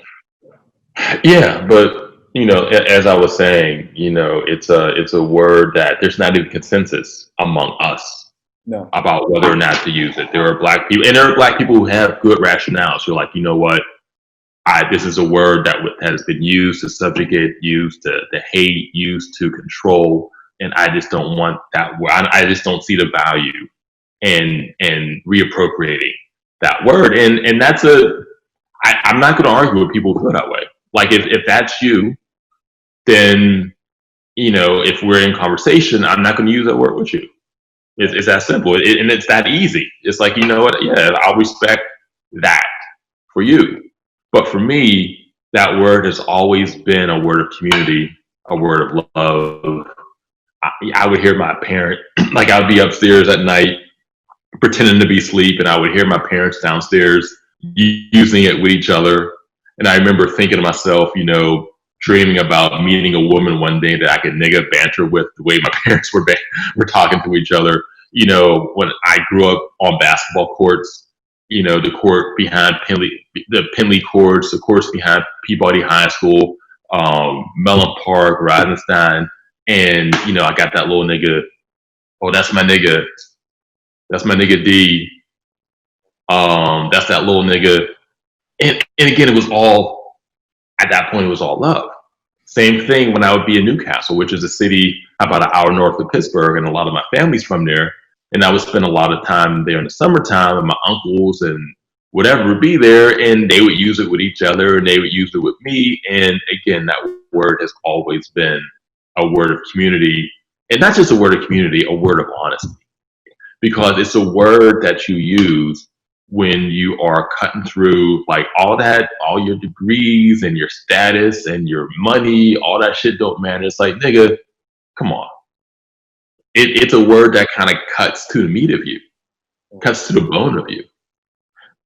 Yeah, but as I was saying, it's a word that there's not even consensus among us about whether or not to use it. There are black people, and there are black people who have good rationales. You're like, you know what? This is a word that has been used to subjugate, used to hate, used to control, and I just don't want that word. I just don't see the value in reappropriating that word. And that's I'm not going to argue with people who feel that way. Like, if that's you, then, if we're in conversation, I'm not going to use that word with you. It's that simple. And it's that easy. It's like, you know what? Yeah, I'll respect that for you. But for me, that word has always been a word of community, a word of love. I would hear my parent, like, I would be upstairs at night pretending to be asleep, and I would hear my parents downstairs using it with each other. And I remember thinking to myself, dreaming about meeting a woman one day that I could nigga banter with, the way my parents were talking to each other. When I grew up on basketball courts, the court behind the Penley courts, the courts behind Peabody High School, Mellon Park, Rosenstein, and I got that little nigga. Oh, that's my nigga. That's my nigga D. That's that little nigga. And again, it was all, at that point, it was all love. Same thing when I would be in Newcastle, which is a city about an hour north of Pittsburgh, and a lot of my family's from there. And I would spend a lot of time there in the summertime, and my uncles and whatever would be there, and they would use it with each other, and they would use it with me. And again, that word has always been a word of community, and not just a word of community, a word of honesty, because it's a word that you use when you are cutting through like all your degrees and your status and your money, all that shit don't matter. It's like, nigga, come on. it's a word that kind of cuts to the meat of you, cuts to the bone of you.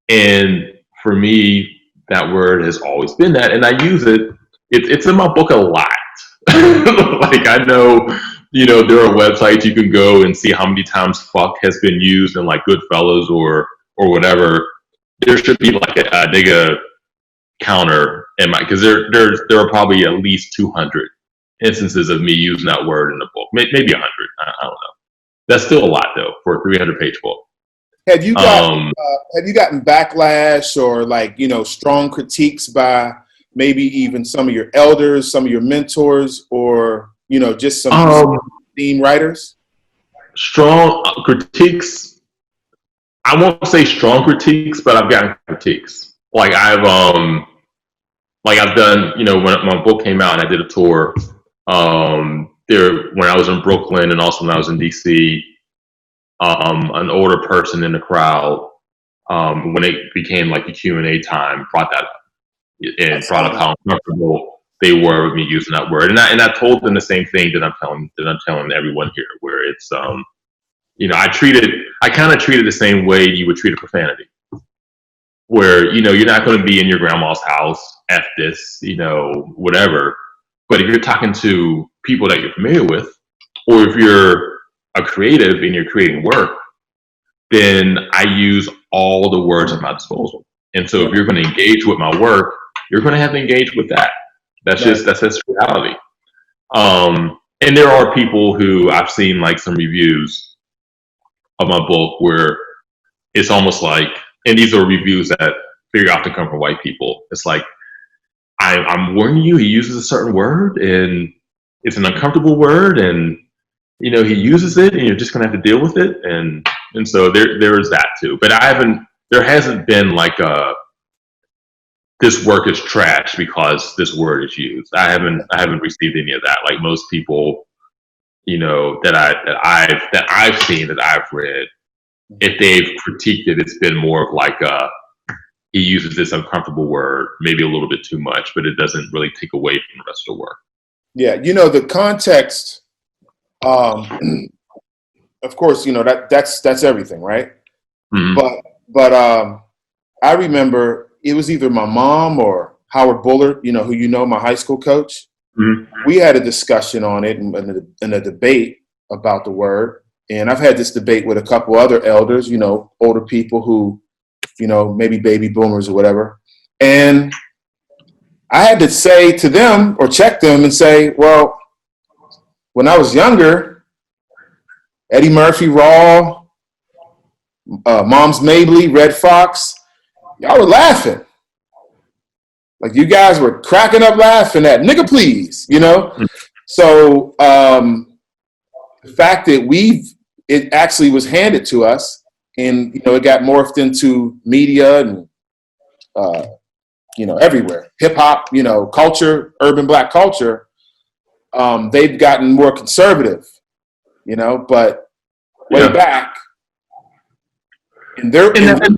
And for me, that word has always been that, and I use it. It's in my book a lot. Like I know, there are websites you can go and see how many times "fuck" has been used in like Goodfellas or whatever. There should be like a nigga counter in my, because there are probably at least 200 instances of me using that word in the book, maybe 100. I don't know. That's still a lot though for a 300-page book. Have you gotten backlash or like, strong critiques by maybe even some of your elders, some of your mentors, or, just some theme writers? Strong critiques. I won't say strong critiques, but I've gotten critiques. Like I've done, when my book came out and I did a tour, when I was in Brooklyn and also when I was in DC, an older person in the crowd, when it became like the Q&A time, brought that up and brought up how uncomfortable they were with me using that word. And I told them the same thing that I'm telling everyone here, where it's, I kind of treat it the same way you would treat a profanity, where, you're not going to be in your grandma's house, F this, whatever. But if you're talking to people that you're familiar with, or if you're a creative and you're creating work, then I use all the words at my disposal. And so if you're going to engage with my work, you're going to have to engage with that. That's just reality. And there are people who I've seen like some reviews of my book where it's almost like, and these are reviews that very often come from white people. It's like, I'm warning you, he uses a certain word and it's an uncomfortable word, and he uses it and you're just gonna have to deal with it. And so there is that too. But there hasn't been like this work is trash because this word is used. I haven't received any of that. Like most people, that I've seen, that I've read, if they've critiqued it, it's been more of like he uses this uncomfortable word, maybe a little bit too much, but it doesn't really take away from the rest of the work. Yeah, the context, of course, that's everything, right? Mm-hmm. But I remember it was either my mom or Howard Bullard, who my high school coach. Mm-hmm. We had a discussion on it in a debate about the word. And I've had this debate with a couple other elders, older people who, maybe baby boomers or whatever. And I had to say to them or check them and say, well, when I was younger, Eddie Murphy, Raw, Moms Mabley, Red Fox, y'all were laughing. Like you guys were cracking up laughing at nigga please, So the fact that it actually was handed to us, and it got morphed into media and everywhere, hip hop, culture, urban black culture. They've gotten more conservative, but way back in their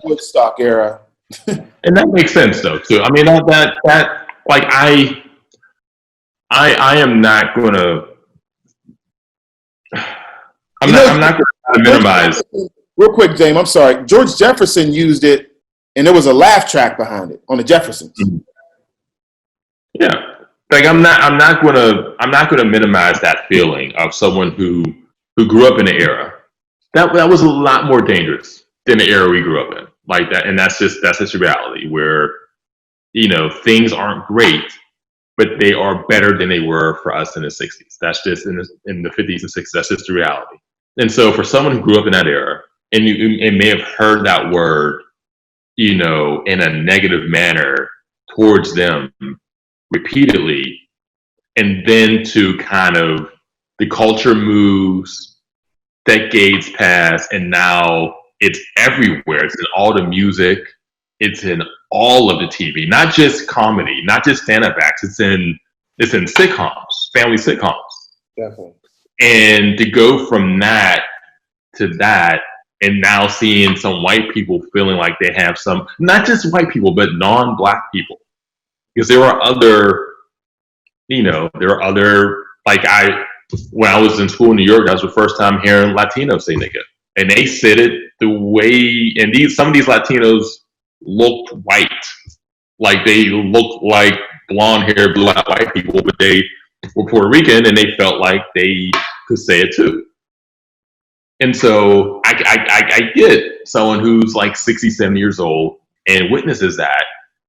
Woodstock era. And that makes sense though too. I mean that like I am not gonna. I'm not going to minimize. Real quick, James, I'm sorry. George Jefferson used it, and there was a laugh track behind it on the Jeffersons. Yeah, like I'm not going to minimize that feeling of someone who grew up in an era that was a lot more dangerous than the era we grew up in. Like that, and that's just reality where things aren't great, but they are better than they were for us in the 60s. That's just in the 50s and 60s. That's just the reality. And so for someone who grew up in that era and may have heard that word, in a negative manner towards them repeatedly, and then to kind of the culture moves, decades pass, and now it's everywhere. It's in all the music. It's in all of the TV, not just comedy, not just stand-up acts. It's in sitcoms, family sitcoms. Definitely. And to go from that to that, and now seeing some white people feeling like they have some, not just white people, but non-black people, because there are other, like when I was in school in New York, that was the first time hearing Latinos say nigga. And they said it the way, and some of these Latinos looked white. Like they looked like blonde hair, blue eyed white people, but they were Puerto Rican and they felt like they could say it too. And so I get someone who's like 60, 70 years old and witnesses that.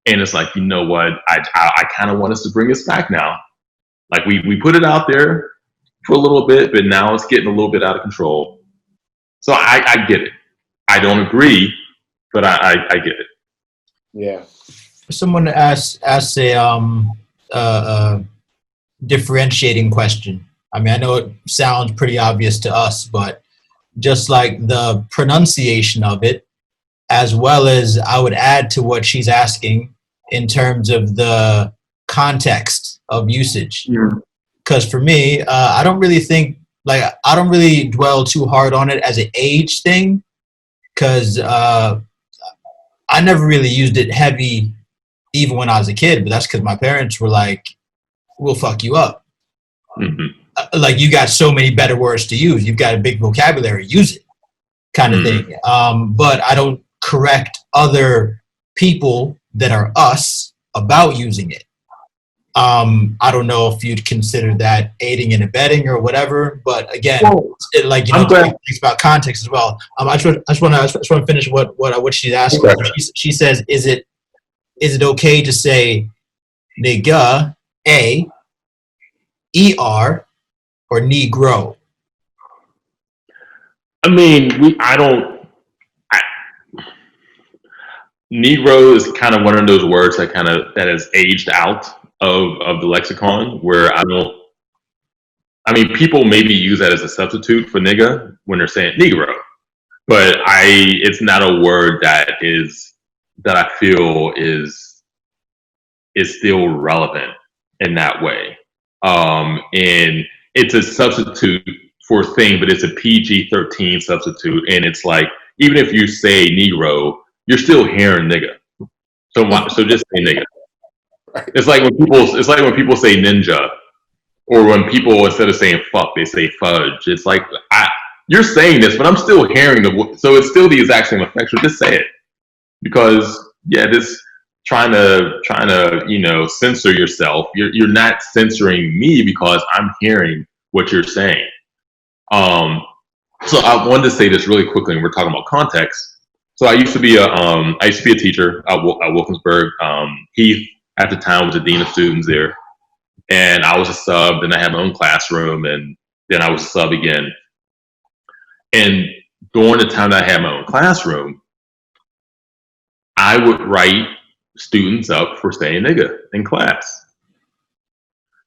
And it's like, you know what? I kind of want us to bring this back now. Like we put it out there for a little bit, but now it's getting a little bit out of control. So I get it. I don't agree, but I get it. Yeah. Someone asked a differentiating question. I mean, I know it sounds pretty obvious to us, but just like the pronunciation of it, as well as I would add to what she's asking in terms of the context of usage. Because for me, I don't really think, like, I don't really dwell too hard on it as an age thing, because I never really used it heavy even when I was a kid, but that's because my parents were like, we'll fuck you up. Mm-hmm. Like, you got so many better words to use. You've got a big vocabulary, use it, kind of thing. But I don't correct other people that are us about using it. I don't know if you'd consider that aiding and abetting or whatever, but again, like, you know, things about context as well. I just want to finish what she's asking. Okay. She says, is it okay to say nigga, A, ER, or negro? I mean, negro is kind of one of those words that has aged out of the lexicon, where people maybe use that as a substitute for nigga when they're saying negro, but it's not a word that I feel is still relevant in that way. And it's a substitute for a thing, but it's a PG-13 substitute. And it's like, even if you say Negro, you're still hearing nigga. So just say nigga. It's like when people say ninja, or when people, instead of saying fuck, they say fudge. It's like, you're saying this, but I'm still hearing so it's still the exact same effect. So just say it. Because this trying to censor yourself. You're not censoring me because I'm hearing what you're saying. So I wanted to say this really quickly, and we're talking about context. So I used to be a teacher at Wilkinsburg. Heath at the time was the dean of students there, and I was a sub. Then I had my own classroom, and then I was a sub again. And during the time that I had my own classroom, I would write students up for saying nigga in class,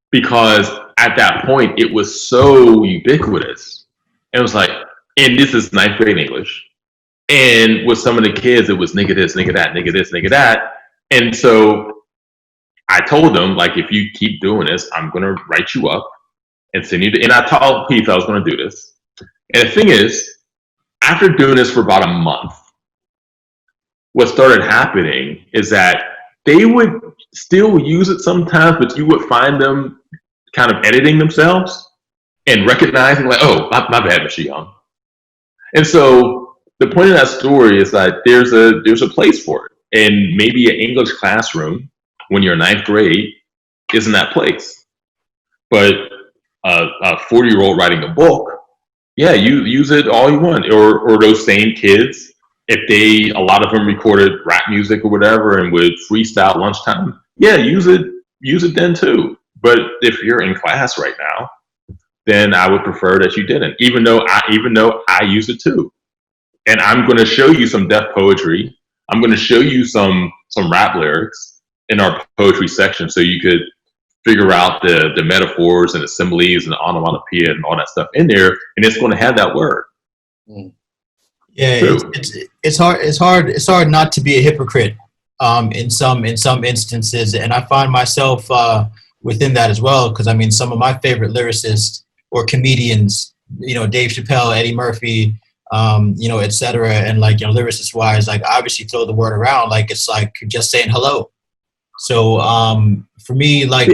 because at that point it was so ubiquitous. It was like, and this is 9th grade English, and with some of the kids it was nigga this, nigga that, nigga this, nigga that. And so I told them, like, if you keep doing this, I'm gonna write you up and send you and I told Heath I was gonna do this. And the thing is, after doing this for about a month, what started happening is that they would still use it sometimes, but you would find them kind of editing themselves and recognizing, like, oh, my bad, Mr. Young. And so the point of that story is that there's a place for it. And maybe an English classroom, when you're in 9th grade, isn't that place. But a 40-year-old writing a book, you use it all you want. Or those same kids, if a lot of them recorded rap music or whatever and would freestyle lunchtime, use it then too. But if you're in class right now, then I would prefer that you didn't, even though I use it too. And I'm going to show you some deaf poetry. I'm going to show you some rap lyrics in our poetry section, so you could figure out the metaphors and the similes and the onomatopoeia and all that stuff in there, and it's going to have that word. Yeah, it's hard not to be a hypocrite in some instances, and I find myself within that as well, because I mean, some of my favorite lyricists or comedians, Dave Chappelle, Eddie Murphy, etc., and like, lyricist wise, like, obviously throw the word around like it's like just saying hello. So for me, like,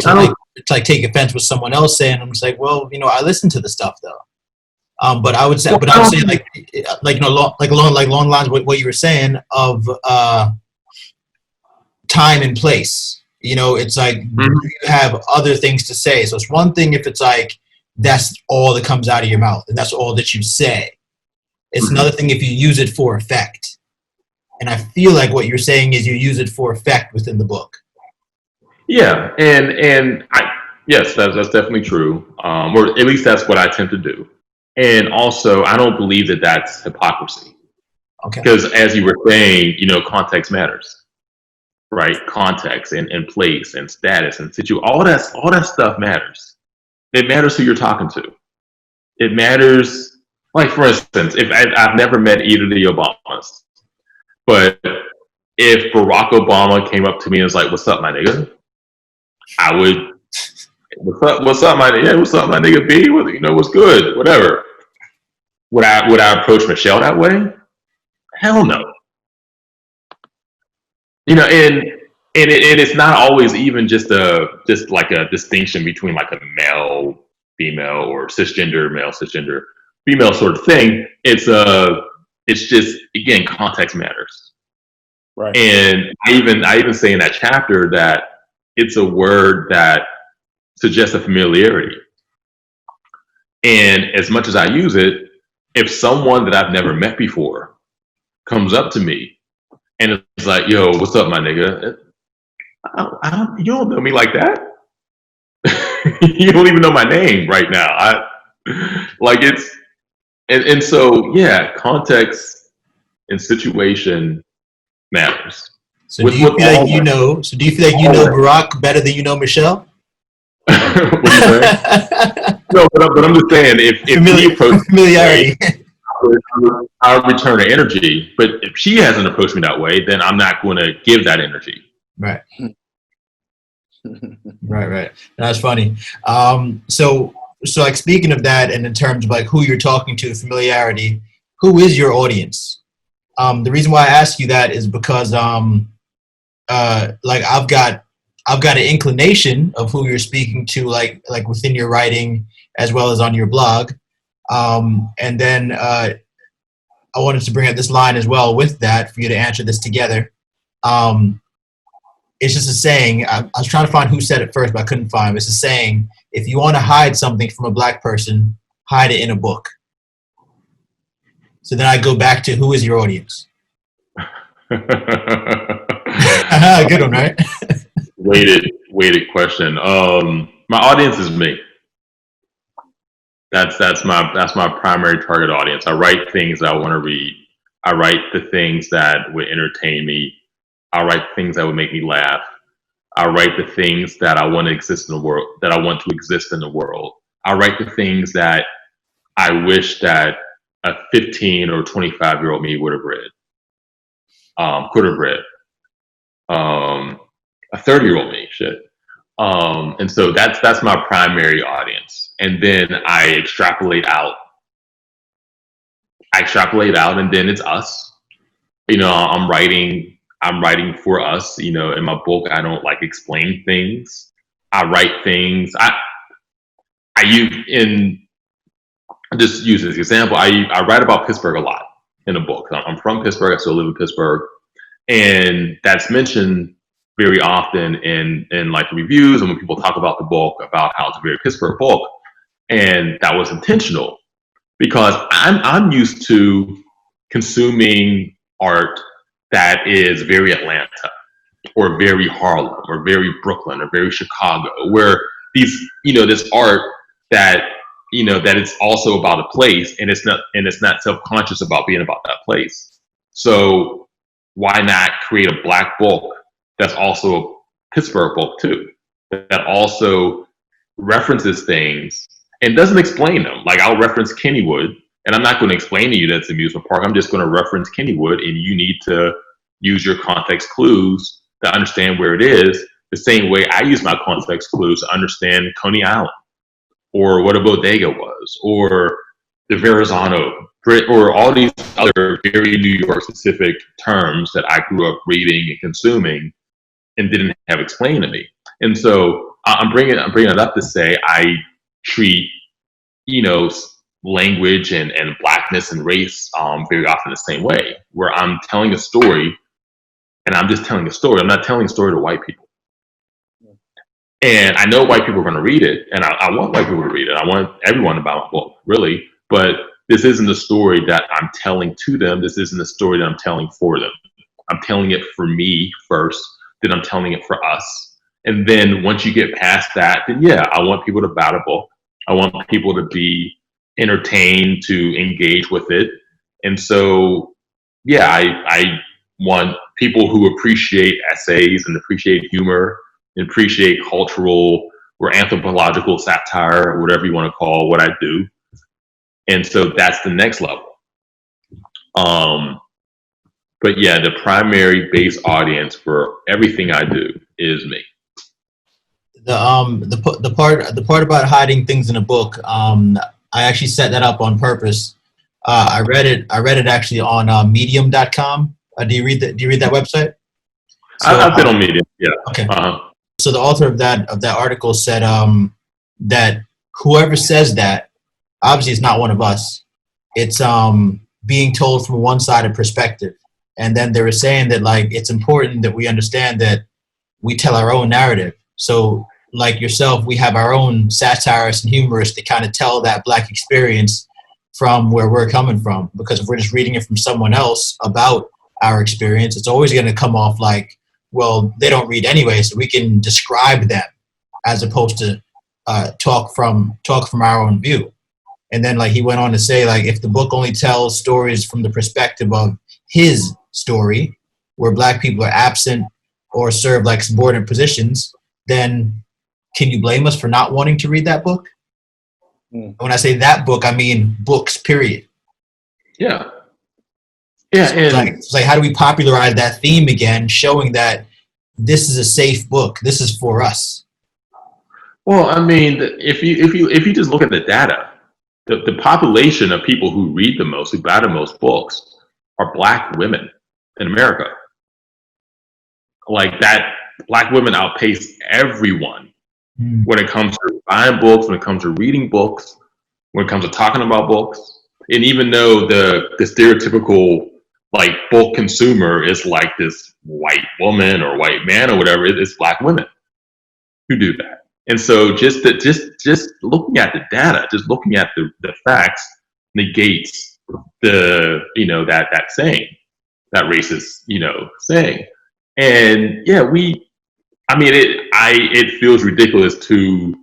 to like take offense with someone else saying. I'm just like, well, you know, I listen to the stuff though. But I would say, like, you know, along lines of what you were saying of time and place. You know, it's like you have other things to say. So it's one thing if it's like that's all that comes out of your mouth and that's all that you say. It's another thing if you use it for effect. And I feel like what you're saying is you use it for effect within the book. Yeah, and yes, that's definitely true. Or at least that's what I tend to do. And also, I don't believe that that's hypocrisy. Okay. Because as you were saying, you know, context matters, right? Context and place and status and situation, all that stuff matters. It matters who you're talking to. It matters, like for instance, if I've never met either of the Obamas, but if Barack Obama came up to me and was like, "What's up, my nigga?" I would, what's up, my nigga B? You know, what's good? Whatever. Would I approach Michelle that way? Hell no. You know, and it's not always even just like a distinction between like a male, female, or cisgender, male, cisgender, female sort of thing. It's just, again, context matters. Right. And I even say in that chapter that it's a word that suggests a familiarity. And as much as I use it, if someone that I've never met before comes up to me and it's like, "Yo, what's up, my nigga?" You don't know me like that. You don't even know my name right now. And so, yeah, context and situation matters. So do you feel like you know Barack better than you know Michelle? What are you saying? No, but I'm just saying, if we approach familiarity, I would return her energy. But if she hasn't approached me that way, then I'm not going to give that energy. Right. Right. That's funny. So like speaking of that, and in terms of like who you're talking to, familiarity, who is your audience? The reason why I ask you that is because like I've got an inclination of who you're speaking to, like within your writing as well as on your blog. And then I wanted to bring up this line as well with that for you to answer this together. It's just a saying. I was trying to find who said it first, but I couldn't find it. It's a saying: if you want to hide something from a black person, hide it in a book. So then I go back to who is your audience? Good one, right? weighted question. My audience is me. That's my primary target audience. I write things I want to read. I write the things that would entertain me. I write things that would make me laugh. I write the things that I want to exist in the world, that I want to exist in the world. I write the things that I wish that a 15 or 25-year-old me would have read, could have read. A 30-year-old me, shit. And so that's my primary audience. And then I extrapolate out, and then it's us. You know, I'm writing for us. You know, in my book, I don't like explain things. I write things. Just use this example. I write about Pittsburgh a lot in the book. I'm from Pittsburgh. I still live in Pittsburgh, and that's mentioned very often in like reviews and when people talk about the book, about how it's a very Pittsburgh book. And that was intentional because I'm used to consuming art that is very Atlanta or very Harlem or very Brooklyn or very Chicago, where this art that, that it's also about a place and it's not self-conscious about being about that place. So why not create a black book that's also a Pittsburgh book too, that also references things and doesn't explain them. Like I'll reference Kennywood, and I'm not going to explain to you that it's an amusement park. I'm just going to reference Kennywood, and you need to use your context clues to understand where it is, the same way I use my context clues to understand Coney Island, or what a bodega was, or the Verrazano, or all these other very New York specific terms that I grew up reading and consuming and didn't have explained to me. And so I'm bringing it up to say I treat, you know, language and blackness and race very often the same way, where I'm telling a story and I'm just telling a story. I'm not telling a story to white people. And I know white people are going to read it, and I want white people to read it. I want everyone to buy my book, really. But this isn't the story that I'm telling to them. This isn't the story that I'm telling for them. I'm telling it for me first, then I'm telling it for us. And then once you get past that, then yeah, I want people to buy the book. I want people to be entertained, to engage with it. And so, yeah, I want people who appreciate essays and appreciate humor and appreciate cultural or anthropological satire, or whatever you want to call what I do. And so that's the next level. But yeah, the primary base audience for everything I do is me. The part about hiding things in a book, I actually set that up on purpose. I read it actually on medium.com. Do you read that website? So, I've been on Medium, yeah. Okay. So the author of that article said that whoever says that, obviously it's not one of us. It's being told from a one-sided perspective. And then they were saying that, like, it's important that we understand that we tell our own narrative. So like yourself, we have our own satirists and humorists that kind of tell that Black experience from where we're coming from. Because if we're just reading it from someone else about our experience, it's always going to come off like, well, they don't read anyway, so we can describe them as opposed to talk from our own view. And then, like, he went on to say, like, if the book only tells stories from the perspective of his story, where Black people are absent or serve like subordinate positions, then can you blame us for not wanting to read that book? When I say that book, I mean books, period. Yeah. Yeah. So it's like, how do we popularize that theme again, showing that this is a safe book, this is for us? Well, I mean, if you just look at the data, the population of people who read the most, who buy the most books, are Black women in America. Like that, Black women outpace everyone when it comes to buying books, when it comes to reading books, when it comes to talking about books. And even though the stereotypical like book consumer is like this white woman or white man or whatever, it's Black women who do that. And so just looking at the data, just looking at the facts negates the, you know, that saying, that racist, you know, saying. And yeah, it feels ridiculous to,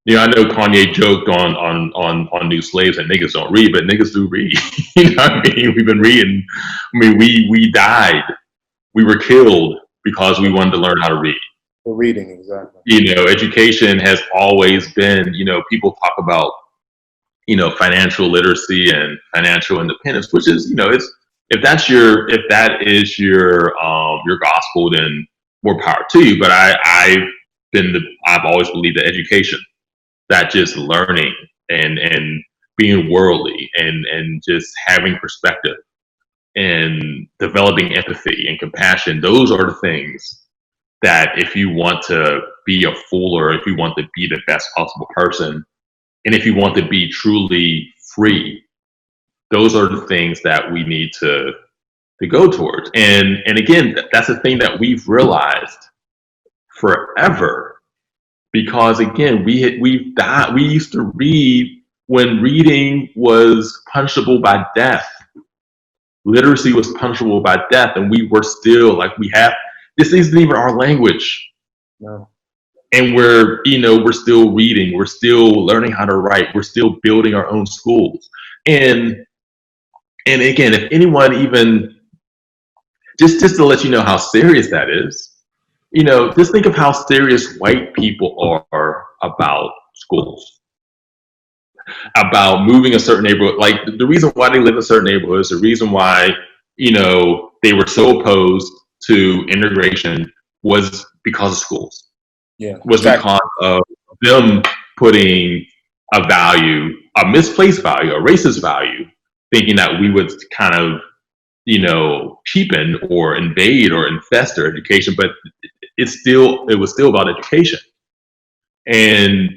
you know, I know Kanye joked on New Slaves that niggas don't read, but niggas do read. You know what I mean? We've been reading. I mean, we died. We were killed because we wanted to learn how to read. For reading, exactly. You know, education has always been, you know, people talk about, you know, financial literacy and financial independence, which is, you know, it's, if that is your gospel, then more power to you. But I've always believed that education, that just learning and being worldly and just having perspective and developing empathy and compassion, those are the things that if you want to be a fool, or if you want to be the best possible person, and if you want to be truly free, those are the things that we need to go towards. And again, that's a thing that we've realized forever, because again, we've died. We used to read when reading was punishable by death. Literacy was punishable by death, and we were still like, this isn't even our language. No. And we're still reading, we're still learning how to write, we're still building our own schools. And again, if anyone even, just to let you know how serious that is, you know, just think of how serious white people are about schools, about moving a certain neighborhood. Like the reason why they live in certain neighborhoods, the reason why, you know, they were so opposed to integration was because of schools. Yeah, was exactly. Because of them putting a value, a misplaced value, a racist value, thinking that we would kind of, you know, cheapen or invade or infest their education. But it was still about education. and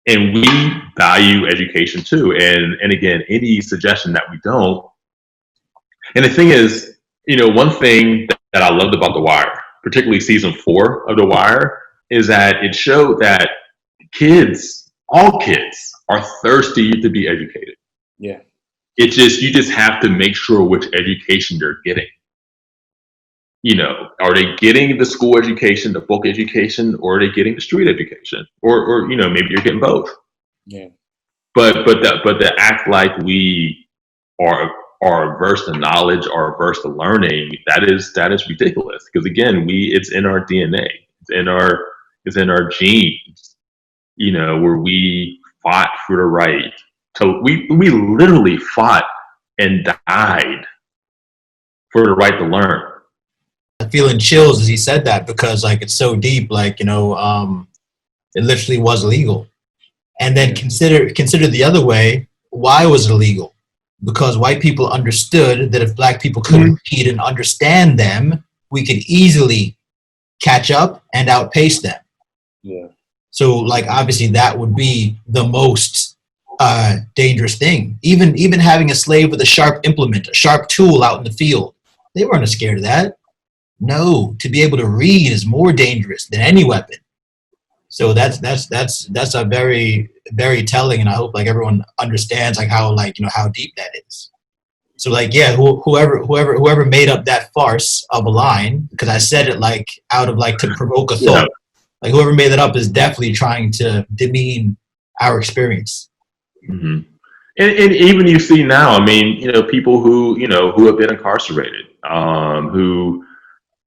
we value education too. And again, any suggestion that we don't. And the thing is, one thing that I loved about The Wire, particularly season 4 of The Wire, is that it showed that all kids, are thirsty to be educated. Yeah. You just have to make sure which education they're getting. Are they getting the school education, the book education, or are they getting the street education? Or maybe you're getting both. Yeah. But to act like we are averse to knowledge or averse to learning, that is ridiculous. Because again, it's in our DNA, it's in our genes. Where we fought for the right. So we literally fought and died for the right to learn. Feeling chills as he said that, because like it's so deep, like it literally was illegal. And then consider the other way. Why was it illegal? Because white people understood that if black people couldn't read and understand them, we could easily catch up and outpace them. Yeah. So like obviously that would be the most dangerous thing. Even having a slave with a sharp implement, a sharp tool out in the field, they weren't scared of that. No, to be able to read is more dangerous than any weapon. So that's a very, very telling, and I hope like everyone understands like how how deep that is. So like yeah, whoever made up that farce of a line, because I said it like out of like to provoke a thought. Like whoever made that up is definitely trying to demean our experience. Mm-hmm. And even you see now, I mean, people who have been incarcerated, who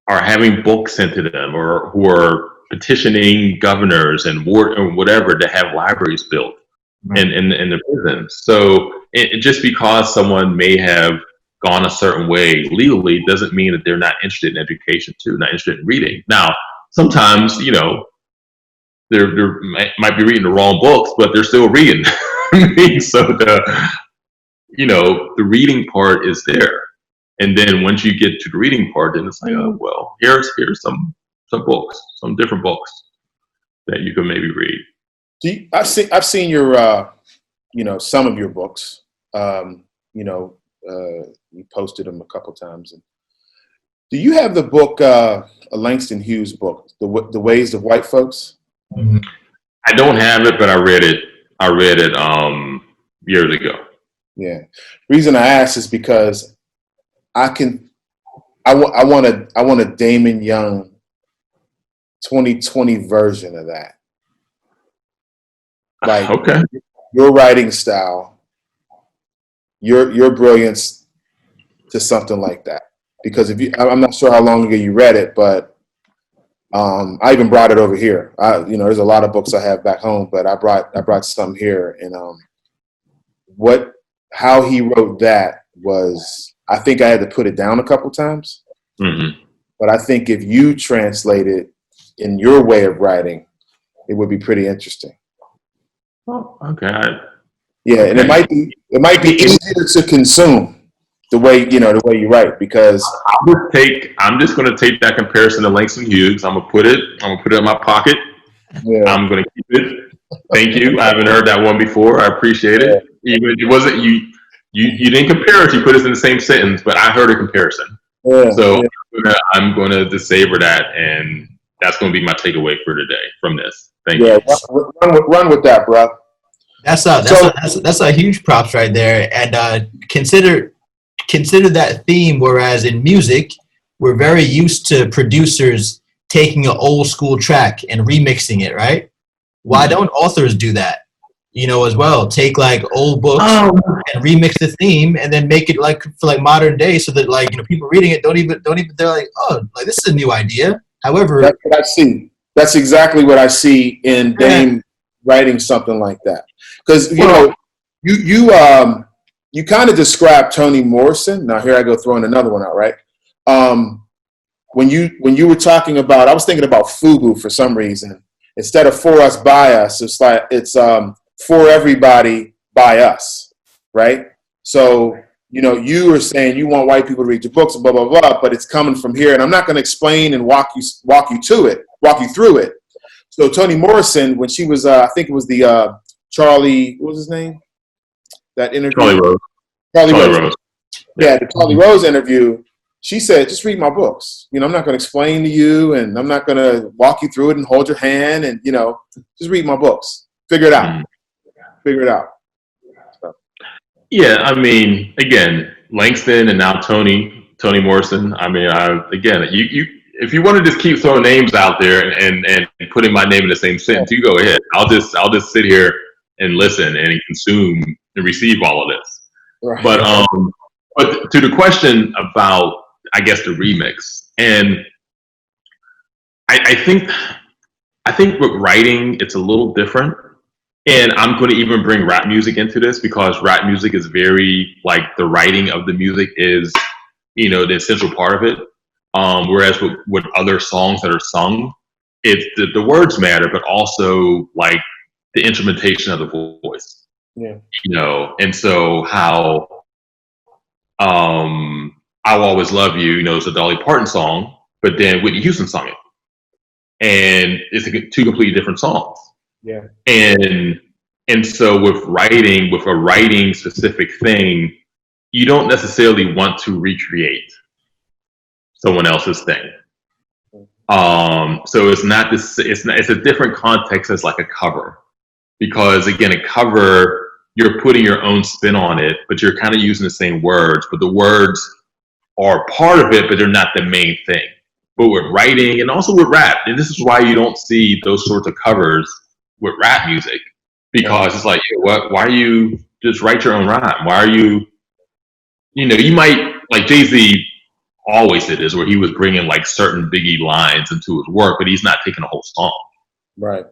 are having books sent to them, or who are petitioning governors and or whatever to have libraries built in the prisons. So just because someone may have gone a certain way legally doesn't mean that they're not interested in education too, not interested in reading. Now, sometimes, they might be reading the wrong books, but they're still reading. So the reading part is there. And then once you get to the reading part, then it's like, oh, well, here's some books, some different books that you can maybe read. I've seen your, some of your books. You posted them a couple times. Do you have the book, a Langston Hughes book, The Ways of White Folks? Mm-hmm. I don't have it, but I read it. Years ago. Yeah. Reason I ask is because I want a Damon Young 2020 version of that. Like okay. Your writing style, your brilliance to something like that. Because I'm not sure how long ago you read it, but I even brought it over here. There's a lot of books I have back home, but I brought some here, and how he wrote that was, I think I had to put it down a couple times. Mm-hmm. But I think if you translate it in your way of writing, it would be pretty interesting. Oh, okay. Yeah, and it might be easier to consume the way you write, because I'm just going to take that comparison to Langston Hughes. I'm gonna put it in my pocket. Yeah. I'm going to keep it. Thank you. I haven't heard that one before. I appreciate it. Even it wasn't you didn't compare it. You put us in the same sentence, but I heard a comparison. Yeah, so yeah. I'm going to savor that, and that's going to be my takeaway for today from this. Thank you. Run with that, bro. That's a huge props right there, and consider that theme. Whereas in music, we're very used to producers taking an old school track and remixing it, right? Why don't authors do that? As well. Take like old books and remix the theme, and then make it like for like modern day, so that like people reading it don't even they're like, oh, like this is a new idea. However, that's what I see. That's exactly what I see in Dame writing something like that. Because you kind of described Toni Morrison. Now here I go throwing another one out, right? When you were talking about, I was thinking about FUBU for some reason. Instead of for us by us, it's for everybody by us, right? So you were saying you want white people to read your books, blah blah blah, but it's coming from here, and I'm not going to explain and walk you through it. So Toni Morrison, when she was, I think it was the Charlie, what was his name? That interview. Charlie Rose. Charlie Rose. Rose. Yeah, the Charlie Rose interview. She said, "Just read my books. You know, I'm not going to explain to you, and I'm not going to walk you through it and hold your hand, and just read my books. Figure it out. Figure it out." So. Yeah, I mean, again, Langston and now Toni Morrison. I mean, you if you want to just keep throwing names out there and putting my name in the same sentence, you go ahead. I'll just sit here and listen and consume and receive all of this. Right. But to the question about, I guess, the remix, and I think with writing it's a little different. And I'm going to even bring rap music into this because rap music is very, like, the writing of the music is, the essential part of it. Whereas with other songs that are sung, it's the words matter, but also, like, the instrumentation of the voice. Yeah. And so how I'll Always Love You, it's a Dolly Parton song, but then Whitney Houston sung it. And it's two completely different songs. Yeah. And so with a writing specific thing, you don't necessarily want to recreate someone else's thing. So it's not this. It's a different context as like a cover, because again, a cover, you're putting your own spin on it, but you're kind of using the same words, but the words are part of it, but they're not the main thing. But with writing and also with rap, and this is why you don't see those sorts of covers with rap music, because it's like, why are you just write your own rhyme? Why are you, you might, like Jay-Z always did this, where he was bringing like certain Biggie lines into his work, but he's not taking a whole song. Right.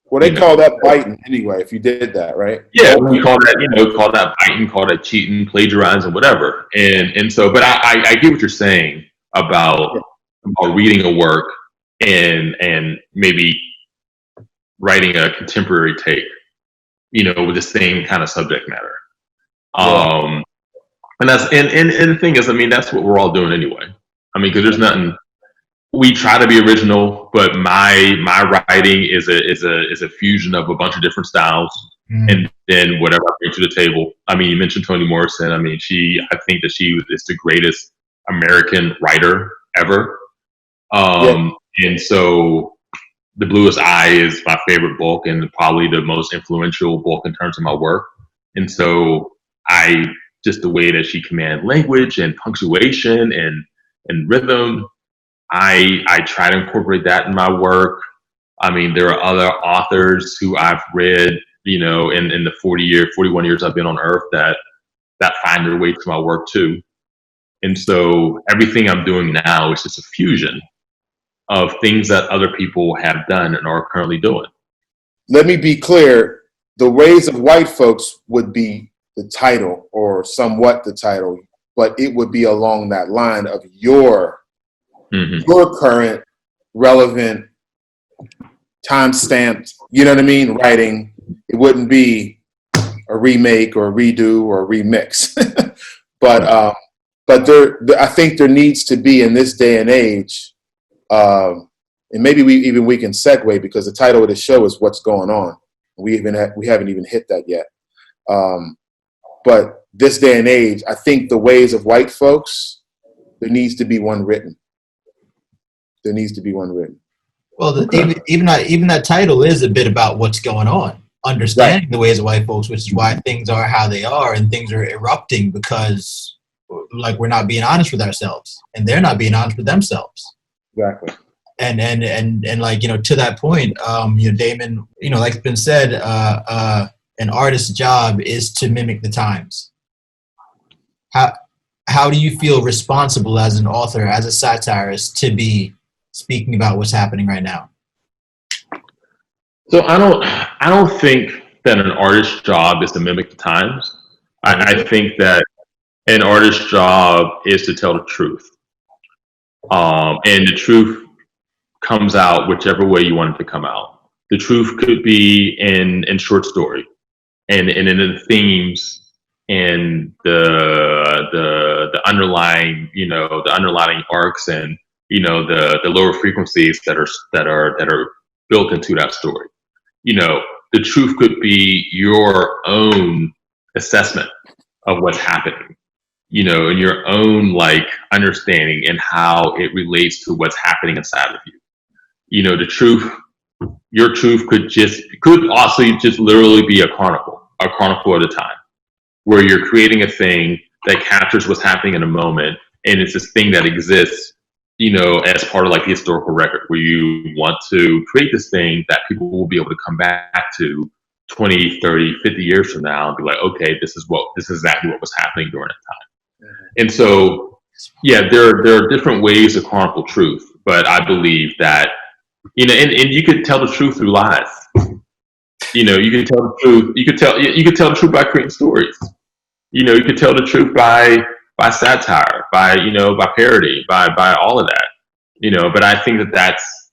Well, they call that biting anyway, if you did that, right? Yeah, we call that biting, call that cheating, plagiarizing, whatever. And so, but I get what you're saying about reading a work and maybe writing a contemporary take, with the same kind of subject matter. And that's and the thing is, I mean, that's what we're all doing anyway. I mean, because there's nothing. We try to be original, but my writing is a fusion of a bunch of different styles, and then whatever I bring to the table. I mean, you mentioned Toni Morrison. I mean, I think that she is the greatest American writer ever. And so, The Bluest Eye is my favorite book and probably the most influential book in terms of my work. And so, just the way that she commands language and punctuation and rhythm, I try to incorporate that in my work. I mean, there are other authors who I've read, in the 41 years I've been on Earth that find their way to my work too. And so everything I'm doing now is just a fusion of things that other people have done and are currently doing. Let me be clear. The Ways of White Folks would be the title, or somewhat the title, but it would be along that line of your current, relevant, time-stamped, writing. It wouldn't be a remake or a redo or a remix. but I think there needs to be, in this day and age, and maybe we can segue, because the title of the show is What's Going On. We haven't even hit that yet. But this day and age, I think The Ways of White Folks, there needs to be one written. There needs to be one written. Well, even that title is a bit about what's going on, understanding the ways of white folks, which is why things are how they are, and things are erupting because, like, we're not being honest with ourselves, and they're not being honest with themselves. Exactly. And like, to that point, Damon, like it's been said, an artist's job is to mimic the times. How do you feel responsible as an author, as a satirist, to be speaking about what's happening right now? So I don't think that an artist's job is to mimic the times. I think that an artist's job is to tell the truth. And the truth comes out whichever way you want it to come out. The truth could be in short story and in the themes and the underlying, the underlying arcs and, the lower frequencies that are built into that story. You know, the truth could be your own assessment of what's happening, you know, and your own like understanding and how it relates to what's happening inside of you. You know, the truth, your truth could also just literally be a chronicle of the time, where you're creating a thing that captures what's happening in a moment, and it's this thing that exists, you know, as part of like the historical record, where you want to create this thing that people will be able to come back to 20, 30, 50 years from now and be like, okay, this is exactly what was happening during that time. And so, yeah, there are different ways to chronicle truth, but I believe that, you know, and you could tell the truth through lies. You know, you can tell the truth. You could tell the truth by creating stories. You know, you could tell the truth by satire, by parody, by all of that. You know, but I think that's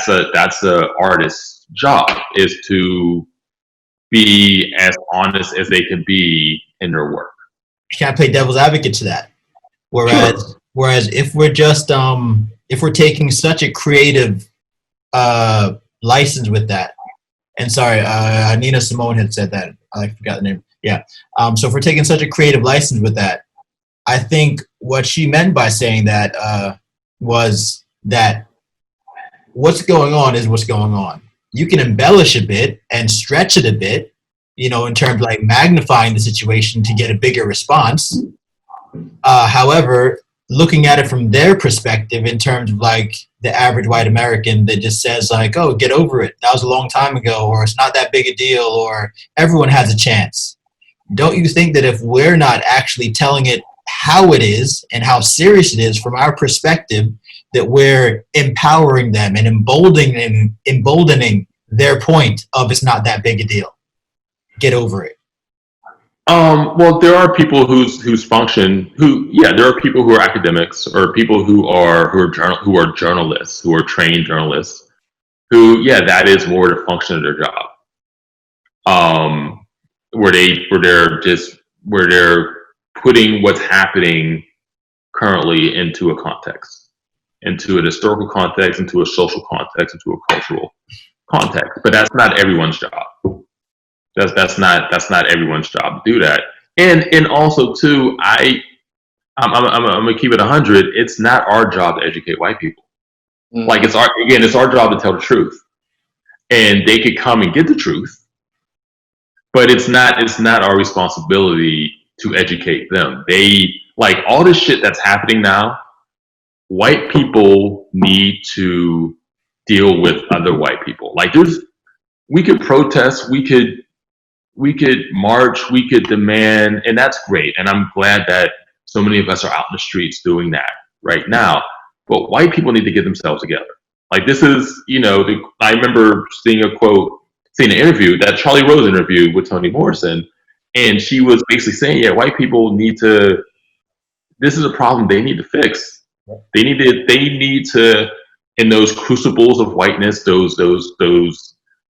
a artist's job, is to be as honest as they can be in their work. Can I play devil's advocate to that? Whereas if we're just if we're taking such a creative license with that, and sorry, Nina Simone had said that. I forgot the name. Yeah. So if we're taking such a creative license with that, I think what she meant by saying that was that what's going on is what's going on. You can embellish a bit and stretch it a bit, you know, in terms of like magnifying the situation to get a bigger response. However, looking at it from their perspective, in terms of like the average white American that just says like, oh, get over it, that was a long time ago, or it's not that big a deal, or everyone has a chance. Don't you think that if we're not actually telling it how it is and how serious it is from our perspective, that we're empowering them and emboldening their point of it's not that big a deal? Get over it. Well, there are people whose function, there are people who are academics, or people who are journalists, who are trained journalists, who, that is more the function of their job. Where they're putting what's happening currently into a context, into an historical context, into a social context, into a cultural context. But that's not everyone's job. That's not everyone's job to do that. And also too, I'm gonna keep it 100. It's not our job to educate white people. Like it's our job to tell the truth, and they could come and get the truth, but it's not our responsibility to educate them. They, like, all this shit that's happening now, white people need to deal with other white people. Like, we could protest, we could march, we could demand, and that's great. And I'm glad that so many of us are out in the streets doing that right now. But white people need to get themselves together. Like, this is, I remember seeing an interview, that Charlie Rose interview with Toni Morrison, and she was basically saying, white people this is a problem they need to fix. They need to, in those crucibles of whiteness, those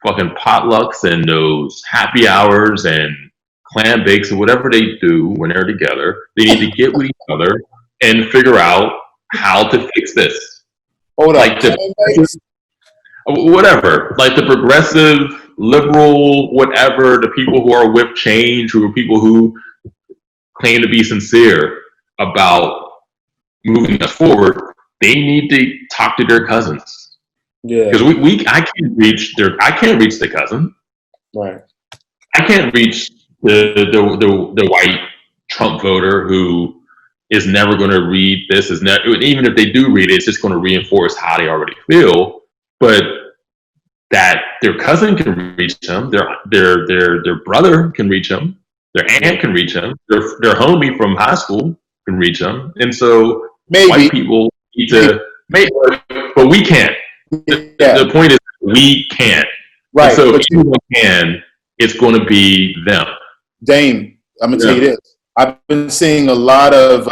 fucking potlucks and those happy hours and clam bakes or whatever they do when they're together, they need to get with each other and figure out how to fix this. Whatever, like the progressive, liberal, whatever, the people who are with change, who are people who claim to be sincere about moving us forward, they need to talk to their cousins. Yeah, because I can't reach the cousin. Right. I can't reach the white Trump voter who is never going to read this. Even if they do read it, it's just going to reinforce how they already feel. But that their cousin can reach them, their brother can reach them, their aunt can reach them, their homie from high school can reach them, and so white people need to but we can't. The point is, we can't. Right. And so if anyone can, it's going to be them. Dame, I'm going to tell you this. I've been seeing a lot of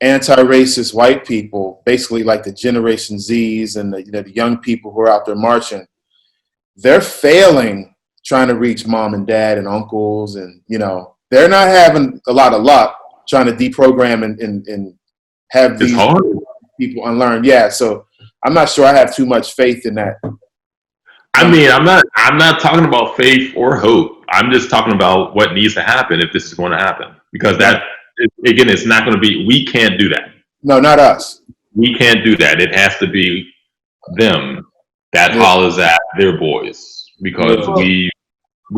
anti-racist white people, basically like the Generation Zs and the young people who are out there marching. They're failing trying to reach mom and dad and uncles, and they're not having a lot of luck trying to deprogram and have these people unlearn. Yeah, so I'm not sure I have too much faith in that. I mean, I'm not talking about faith or hope. I'm just talking about what needs to happen if this is going to happen. Because that, again, it's not going to be, we can't do that. No, not us. We can't do that. It has to be them that hollers at their boys, because we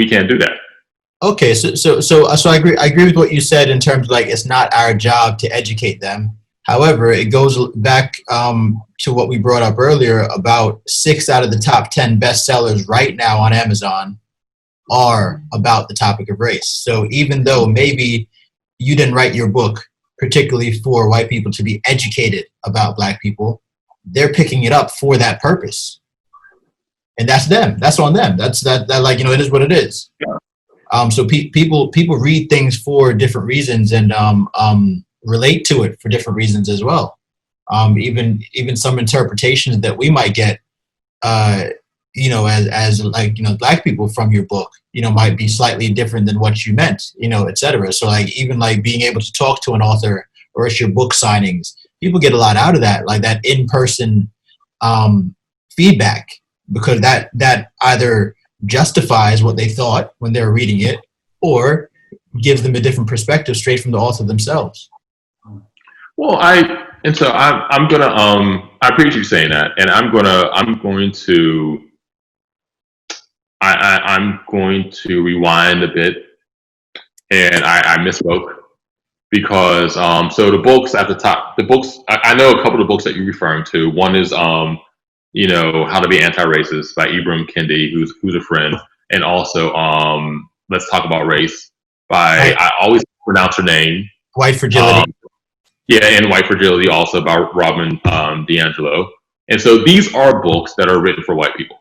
can't do that. Okay, so I agree with what you said in terms of like it's not our job to educate them. However, it goes back to what we brought up earlier about 6 out of the top 10 bestsellers right now on Amazon are about the topic of race. So even though maybe you didn't write your book particularly for white people to be educated about black people, they're picking it up for that purpose. And that's them. That's on them. That like, it is what it is. Yeah. So people read things for different reasons and relate to it for different reasons as well. Even some interpretations that we might get, as like, black people from your book, might be slightly different than what you meant, et cetera. So like, even like being able to talk to an author or it's your book signings, people get a lot out of that, like that in-person feedback, because that either justifies what they thought when they were reading it or gives them a different perspective straight from the author themselves. Well, I'm gonna I appreciate you saying that, and I'm going to rewind a bit, and I misspoke, because so the books at the top, I know a couple of the books that you're referring to. One is How to Be Anti-Racist by Ibram Kendi, who's a friend, and also Let's Talk About Race by, I always pronounce her name, White Fragility. And White Fragility, also by Robin DiAngelo. And so these are books that are written for white people.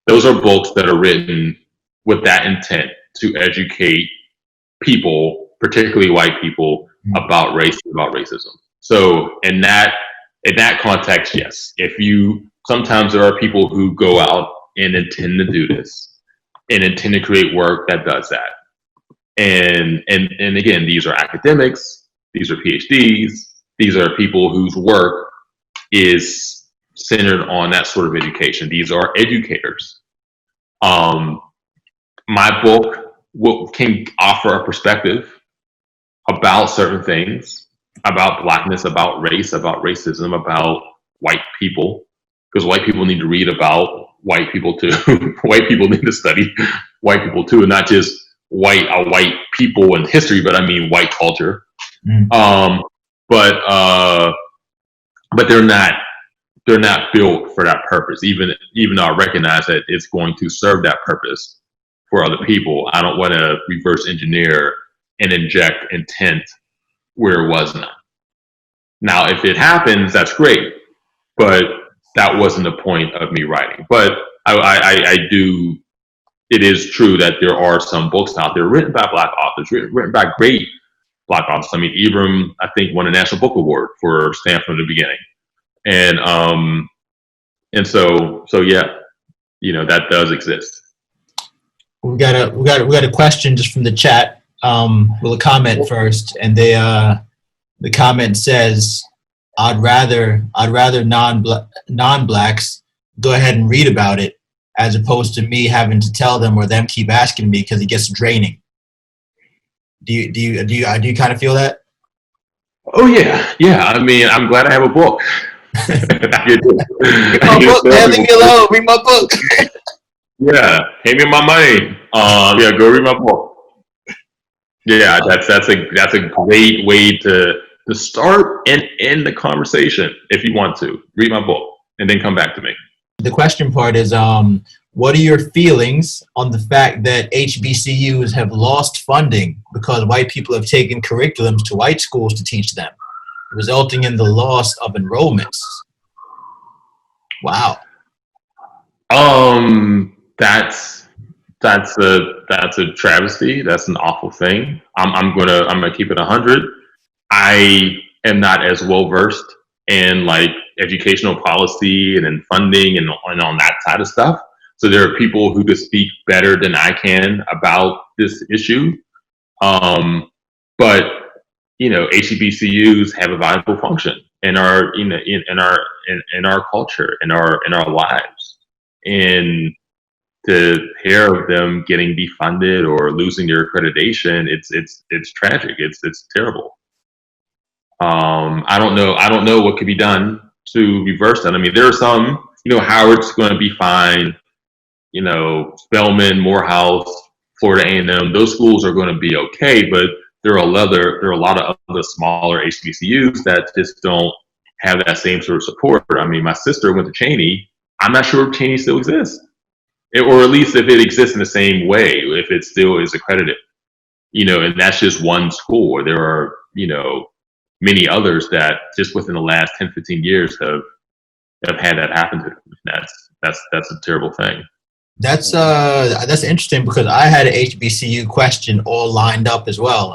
Those are books that are written with that intent to educate people, particularly white people, about race, about racism. So in that context, yes. Sometimes there are people who go out and intend to do this and intend to create work that does that. And again, these are academics. These are PhDs. These are people whose work is centered on that sort of education. These are educators. My book can offer a perspective about certain things, about blackness, about race, about racism, about white people, because white people need to read about white people too. White people need to study white people too, and not just white people in history, but I mean white culture. But they're not built for that purpose. Even though I recognize that it's going to serve that purpose for other people, I don't want to reverse engineer and inject intent where it was not. Now, if it happens, that's great, but that wasn't the point of me writing. But I do. It is true that there are some books out there written by Black authors, written by great Black authors. I mean, Ibram, I think, won a National Book Award for Stand From the Beginning, and so yeah, that does exist. We got a question just from the chat. We'll a comment first, and the comment says, "I'd rather non-blacks go ahead and read about it, as opposed to me having to tell them or them keep asking me, because it gets draining." Do you kind of feel that? Oh yeah. I mean, I'm glad I have a book. Read my book, man. Leave me alone. Read my book. Yeah, pay me my money. Go read my book. Yeah, that's a great way to start and end the conversation. If you want to read my book and then come back to me. The question part is, what are your feelings on the fact that HBCUs have lost funding because white people have taken curriculums to white schools to teach them, resulting in the loss of enrollments? Wow. That's a travesty. That's an awful thing. I'm gonna keep it 100. I am not as well versed in like educational policy and in funding and on that side of stuff. So there are people who could speak better than I can about this issue. But HBCUs have a valuable function, in our in our culture, in our lives, and to hear of them getting defunded or losing their accreditation, it's tragic. It's terrible. I don't know what could be done to reverse that. I mean, there are some, Howard's going to be fine. Spelman, Morehouse, Florida A&M, those schools are going to be okay, but there are a lot of other smaller HBCUs that just don't have that same sort of support. I mean, my sister went to Cheney. I'm not sure if Cheney still exists, or at least if it exists in the same way, if it still is accredited. And that's just one school. There are, many others that just within the last 10, 15 years have had that happen to them. That's a terrible thing. That's interesting because I had an HBCU question all lined up as well.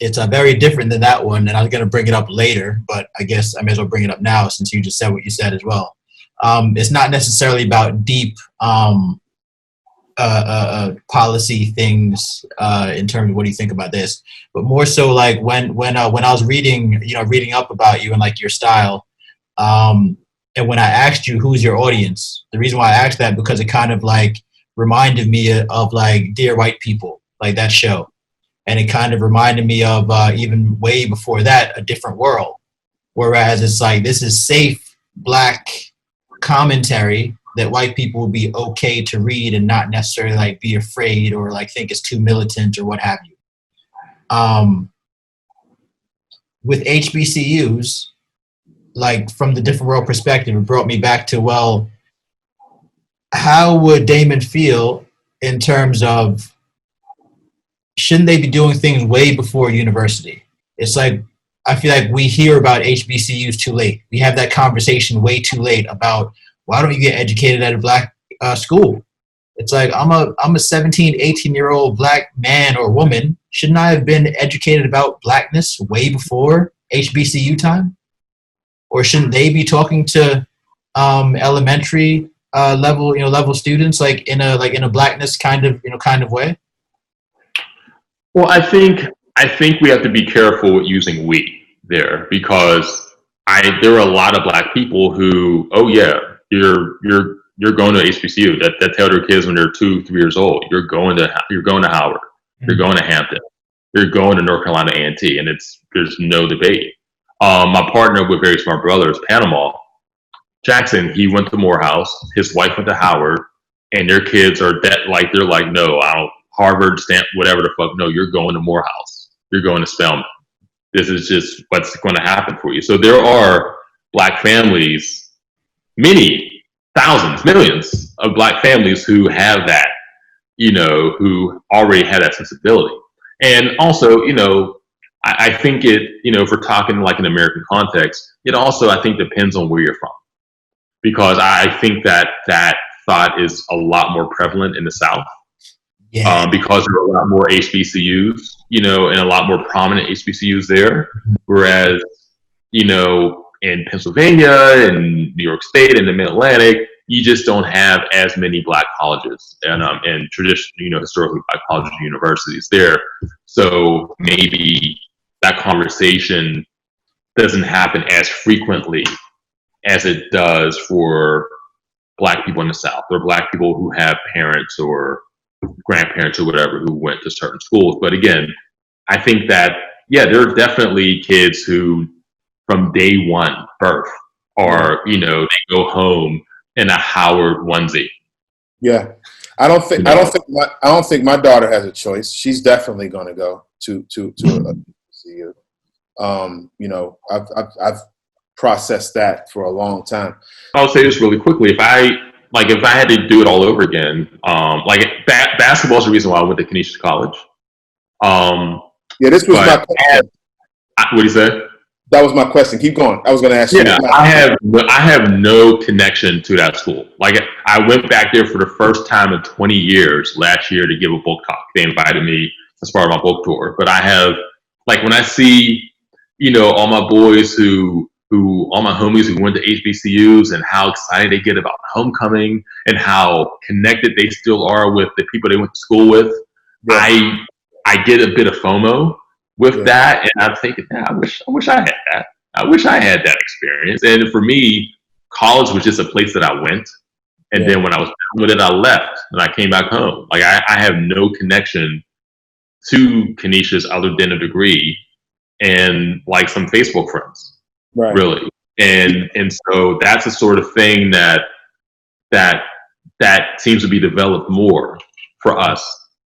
It's very different than that one, and I was going to bring it up later, but I guess I may as well bring it up now since you just said what you said as well. It's not necessarily about deep policy things in terms of what do you think about this, but more so like when I was reading up about you and like your style. And when I asked you who's your audience, the reason why I asked that because it kind of like reminded me of like Dear White People, like that show. And it kind of reminded me of even way before that, A Different World. Whereas it's like, this is safe Black commentary that white people will be okay to read and not necessarily like be afraid or like think it's too militant or what have you. With HBCUs, like from the Different World perspective, it brought me back to, well, how would Damon feel in terms of, shouldn't they be doing things way before university? It's like, I feel like we hear about HBCUs too late. We have that conversation way too late about, why don't you get educated at a Black school? It's like, I'm a 17, 18-year-old Black man or woman. Shouldn't I have been educated about Blackness way before HBCU time? Or shouldn't they be talking to elementary level students like in a Blackness kind of way? Well, I think we have to be careful with using "we" there, because there are a lot of Black people who, oh yeah, you're going to HBCU that tell their kids when they're 2, 3 years old, you're going to Howard, you're going to Hampton, you're going to North Carolina A&T, and there's no debate. My partner with Very Smart Brothers, Panama, Jackson, he went to Morehouse, his wife went to Howard, and their kids are they're like, no, I don't, Harvard, Stanford, whatever the fuck, no, you're going to Morehouse, you're going to Spelman. This is just what's going to happen for you. So there are Black families, many thousands, millions of Black families who have that, who already have that sensibility. And also, I think if we're talking like an American context, it also, I think, depends on where you're from. Because I think that thought is a lot more prevalent in the South. Yeah. Because there are a lot more HBCUs, and a lot more prominent HBCUs there. Whereas, in Pennsylvania and New York State and the Mid-Atlantic, you just don't have as many Black colleges and traditional, historically Black colleges and universities there. So maybe that conversation doesn't happen as frequently as it does for Black people in the South, or Black people who have parents or grandparents or whatever who went to certain schools. But again, I think that, yeah, there are definitely kids who from day one birth are, they go home in a Howard onesie. Yeah. I don't think my daughter has a choice. She's definitely going to go to a CU. I've processed that for a long time. I'll say this really quickly. If I had to do it all over again, basketball is the reason why I went to Canisius College. Yeah, this was my question. What do you say? That was my question. Keep going. I was going to ask you. Yeah, I have no connection to that school. Like, I went back there for the first time in 20 years last year to give a book talk. They invited me as part of my book tour. But I have, like, when I see, all my boys all my homies who went to HBCUs and how excited they get about homecoming and how connected they still are with the people they went to school with, yeah. I get a bit of FOMO with that, and I'm thinking, I wish I had that. I wish I had that experience. And for me, college was just a place that I went. And then when I was done with it, I left and I came back home. Like I have no connection to Canisius other than a degree and like some Facebook friends, really. And so that's the sort of thing that seems to be developed more for us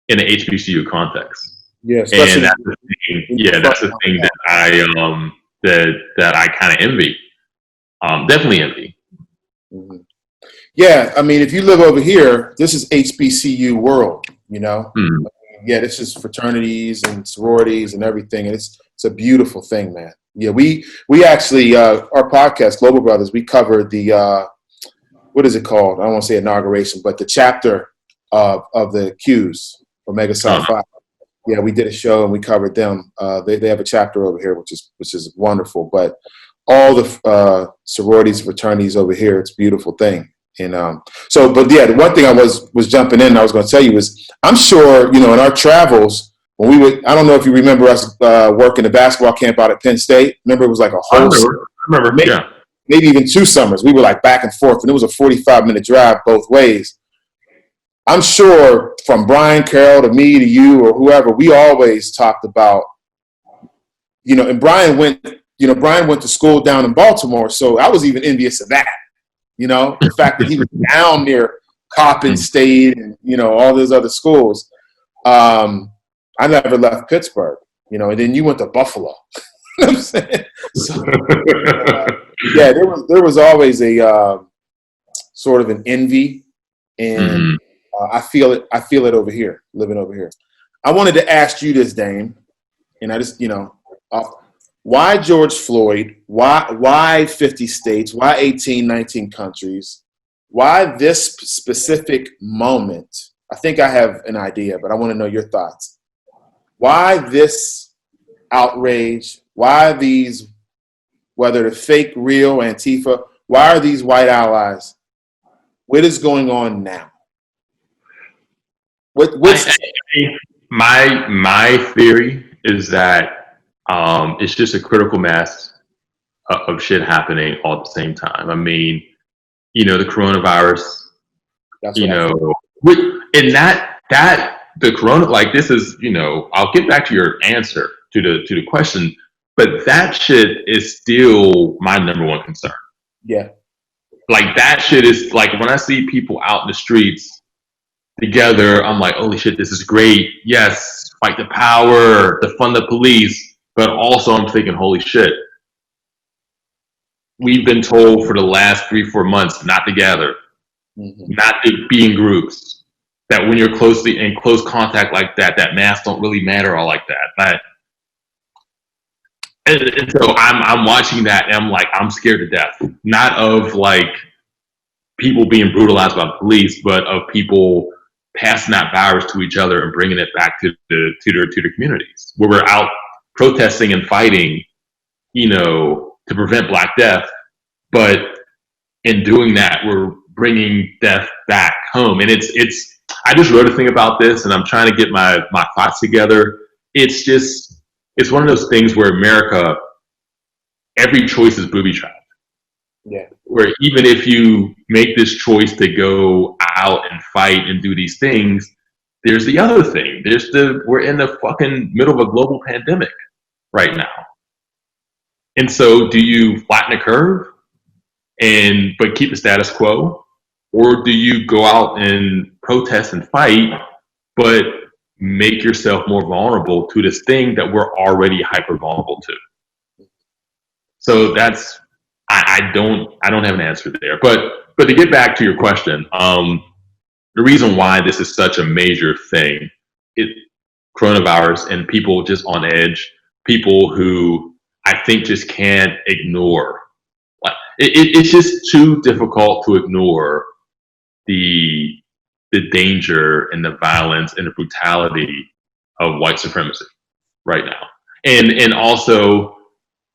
in the HBCU context. Yeah, and that's the thing. Yeah, that's the thing that I kind of envy. Definitely envy. Mm-hmm. Yeah, I mean, if you live over here, this is HBCU world, you know. Mm-hmm. Yeah, this is fraternities and sororities and everything, and it's a beautiful thing, man. Yeah, we actually our podcast, Global Brothers, we covered the what is it called? I don't want to say inauguration, but the chapter of the Qs, Omega Psi Phi. Yeah, we did a show and we covered them. They have a chapter over here, which is wonderful. But all the sororities, fraternities over here, it's a beautiful thing. And but yeah, the one thing I was jumping in, I was going to tell you is, I'm sure, in our travels, when we would, I don't know if you remember us working the basketball camp out at Penn State. Remember, it was like a whole remember. Maybe even 2 summers. We were like back and forth, and it was a 45-minute drive both ways. I'm sure from Brian Carroll to me to you or whoever, we always talked about, and Brian went to school down in Baltimore, so I was even envious of that. The fact that he was down near Coppin State and, all those other schools. I never left Pittsburgh, and then you went to Buffalo. You know what I'm saying? So, yeah, there was always a sort of an envy, and I feel it over here, living over here. I wanted to ask you this, Dame, and I just, why George Floyd? Why 50 states? Why 18, 19 countries? Why this specific moment? I think I have an idea, but I want to know your thoughts. Why this outrage? Why these, whether they're fake, real, Antifa, why are these white allies? What is going on now? My theory is that it's just a critical mass of shit happening all at the same time. I mean, the coronavirus, and that the corona, like, this is, I'll get back to your answer to the question, but that shit is still my number one concern. Yeah. Like, that shit is, like, when I see people out in the streets together, I'm like, holy shit, this is great. Yes, fight the power, defund the police. But also I'm thinking, holy shit, we've been told for the last 3-4 months not to gather, not to be in groups, that when you're closely in close contact like that masks don't really matter all like that. And so I'm watching that and I'm like, I'm scared to death. Not of like people being brutalized by the police, but of people passing that virus to each other and bringing it back to their communities where we're out protesting and fighting, to prevent Black death. But in doing that, we're bringing death back home. And it's, I just wrote a thing about this and I'm trying to get my thoughts together. It's one of those things where America, every choice is booby-trapped. Yeah. Where even if you make this choice to go out and fight and do these things, there's the other thing. We're in the fucking middle of a global pandemic right now. And so do you flatten the curve but keep the status quo? Or do you go out and protest and fight, but make yourself more vulnerable to this thing that we're already hyper vulnerable to? So that's, I don't have an answer there. But to get back to your question, the reason why this is such a major thing, coronavirus and people just on edge, people who I think just can't ignore. It's just too difficult to ignore the danger and the violence and the brutality of white supremacy right now. And also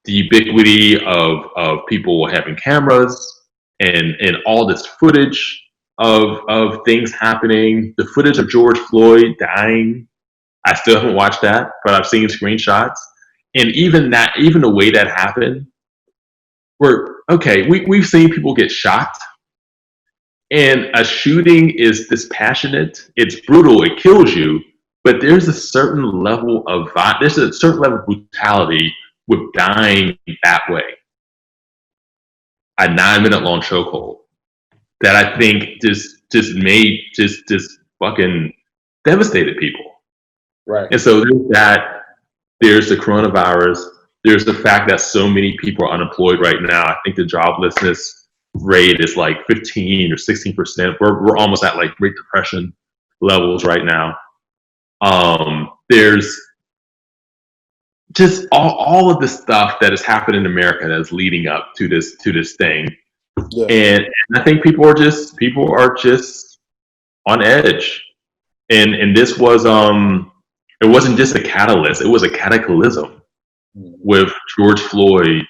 the ubiquity of people having cameras and all this footage of things happening, the footage of George Floyd dying. I still haven't watched that, but I've seen screenshots. And even the way that happened, we've seen people get shot, and a shooting is dispassionate. It's brutal. It kills you, but there's a certain level of brutality with dying that way. A 9-minute long chokehold that I think just fucking devastated people. Right. And so there's that. There's the coronavirus. There's the fact that so many people are unemployed right now. I think the joblessness rate is like 15 or 16%. We're almost at like Great Depression levels right now. There's just all of the stuff that has happened in America that is leading up to this thing. Yeah. And I think people are just on edge. And this was it wasn't just a catalyst, it was a cataclysm with George Floyd,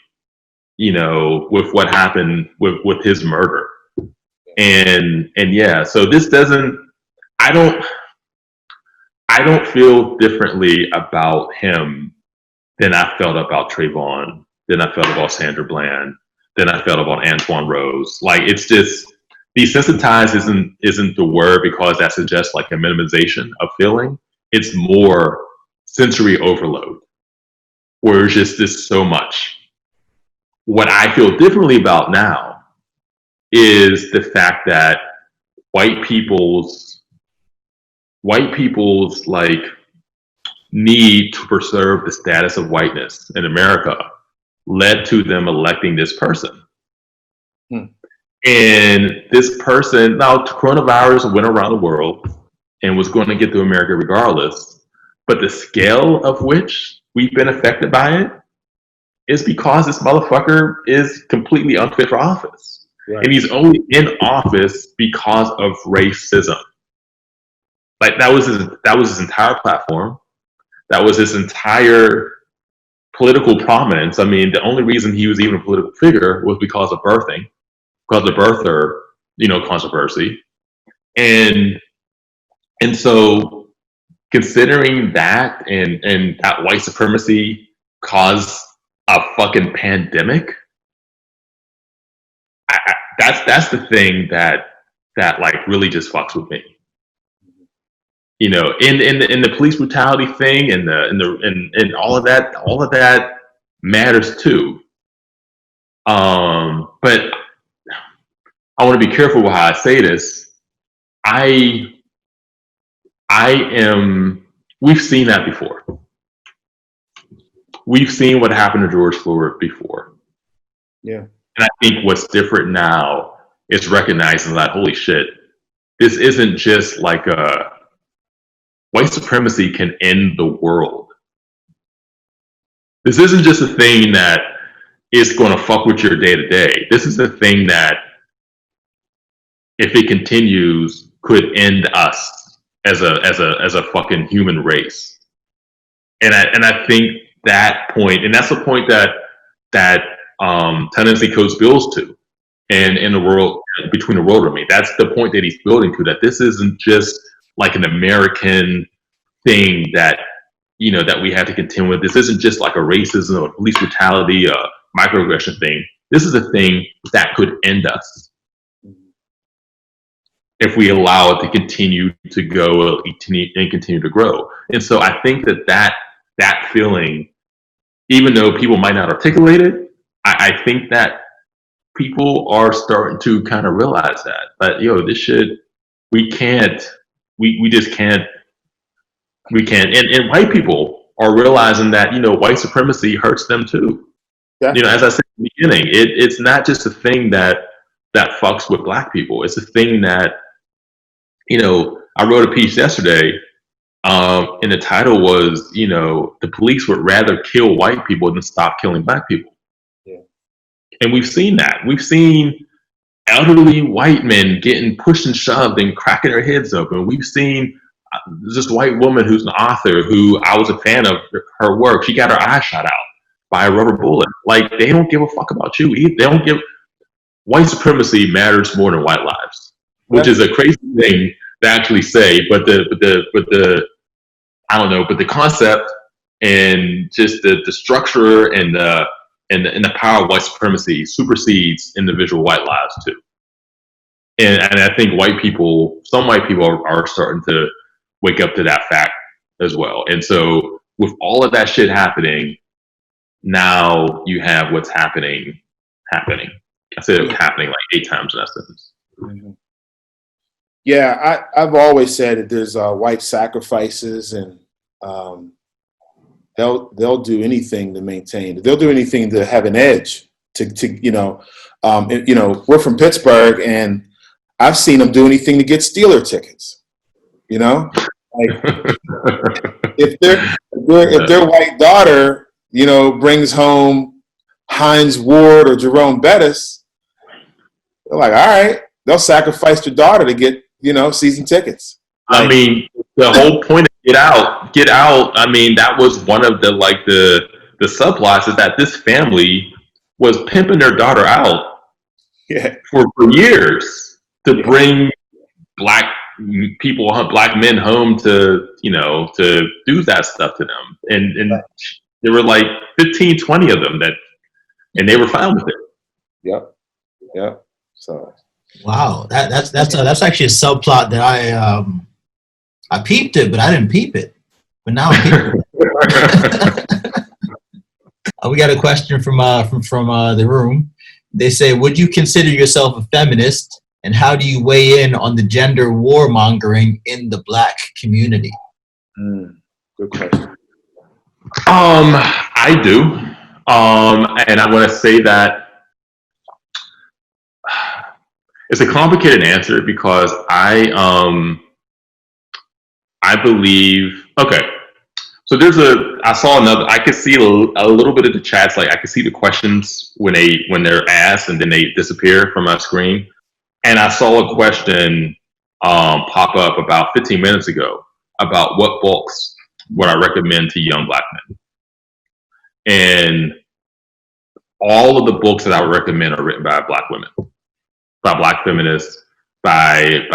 with what happened with his murder. And yeah, so this doesn't I don't feel differently about him than I felt about Trayvon, than I felt about Sandra Bland, than I felt about Antoine Rose. Like, it's just, desensitized isn't the word, because that suggests like a minimization of feeling. It's more sensory overload, where it's just so much. What I feel differently about now is the fact that white people's like need to preserve the status of whiteness in America led to them electing this person. And this person, now coronavirus went around the world and was going to get to America regardless, but the scale of which we've been affected by it is because this motherfucker is completely unfit for office. Right. And he's only in office because of racism. Like, that was his entire platform. That was his entire political prominence. I mean, the only reason he was even a political figure was because of birthing, because of birther, controversy. And so, considering that and that white supremacy caused a fucking pandemic, that's the thing that like really just fucks with me. In the police brutality thing and all of that matters too. But I want to be careful with how I say this. We've seen that before. We've seen what happened to George Floyd before. Yeah. And I think what's different now is recognizing that, holy shit, this isn't just like white supremacy can end the world. This isn't just a thing that is going to fuck with your day to day. This is a thing that, if it continues, could end us as a fucking human race. And I think that point, and that's the point that Tennessee Coates builds to, and in the world, between the world and me, that's the point that he's building to. That this isn't just like an American thing that that we have to contend with. This isn't just like a racism or police brutality, a microaggression thing. This is a thing that could end us if we allow it to continue to go and continue to grow. And so I think that feeling, even though people might not articulate it, I think that people are starting to kind of realize that this shit, we just can't. We can't. And white people are realizing that, white supremacy hurts them too. Yeah. As I said in the beginning, it's not just a thing that fucks with black people. It's a thing that, I wrote a piece yesterday, and the title was, the police would rather kill white people than stop killing black people. Yeah. And we've seen that. We've seen elderly white men getting pushed and shoved and cracking their heads open. We've seen this white woman who's an author who I was a fan of her work. She got her eye shot out by a rubber bullet. Like, they don't give a fuck about you. They don't give. White supremacy matters more than white lives, which is a crazy thing to actually say. But the I don't know. But the concept and just the structure and and the power of white supremacy supersedes individual white lives too. And I think some white people are starting to wake up to that fact as well. And so with all of that shit happening, now you have what's happening. I said it happening like 8 times in that sentence. Mm-hmm. Yeah, I've always said that there's white sacrifices, and they'll do anything to maintain. They'll do anything to have an edge. We're from Pittsburgh, and I've seen them do anything to get Steeler tickets. You know, like if their white daughter, brings home Hines Ward or Jerome Bettis, they're like, all right, they'll sacrifice their daughter to get season tickets. Like, I mean, the whole point of Get Out. I mean, that was one of the subplots, is that this family was pimping their daughter out for years to bring black men home to do that stuff to them, and there were like 15, 20 of them and they were fine with it. Yep. So. Wow, that's actually a subplot that I peeped it, but I didn't peep it. But now I peep it. We got a question from the room. They say, would you consider yourself a feminist, and how do you weigh in on the gender warmongering in the Black community? Good question. I do, and I want to say that it's a complicated answer because I believe, okay, so I could see a little bit of the chats, like I could see the questions when they're asked and then they disappear from my screen. And I saw a question pop up about 15 minutes ago about what books would I recommend to young Black men. And all of the books that I would recommend are written by Black women, by Black feminists, by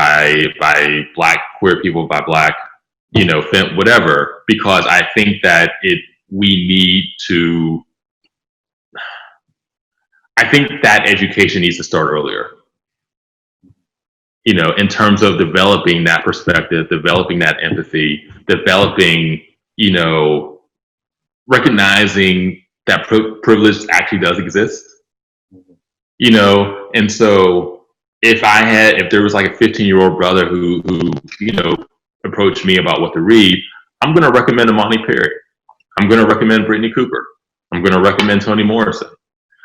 Black queer people, by Black, whatever, because I think that I think that education needs to start earlier, in terms of developing that perspective, developing that empathy, developing, recognizing that privilege actually does exist, and so if there was like a 15-year-old brother who approached me about what to read, I'm going to recommend Imani Perry. I'm going to recommend Brittany Cooper. I'm going to recommend Toni Morrison.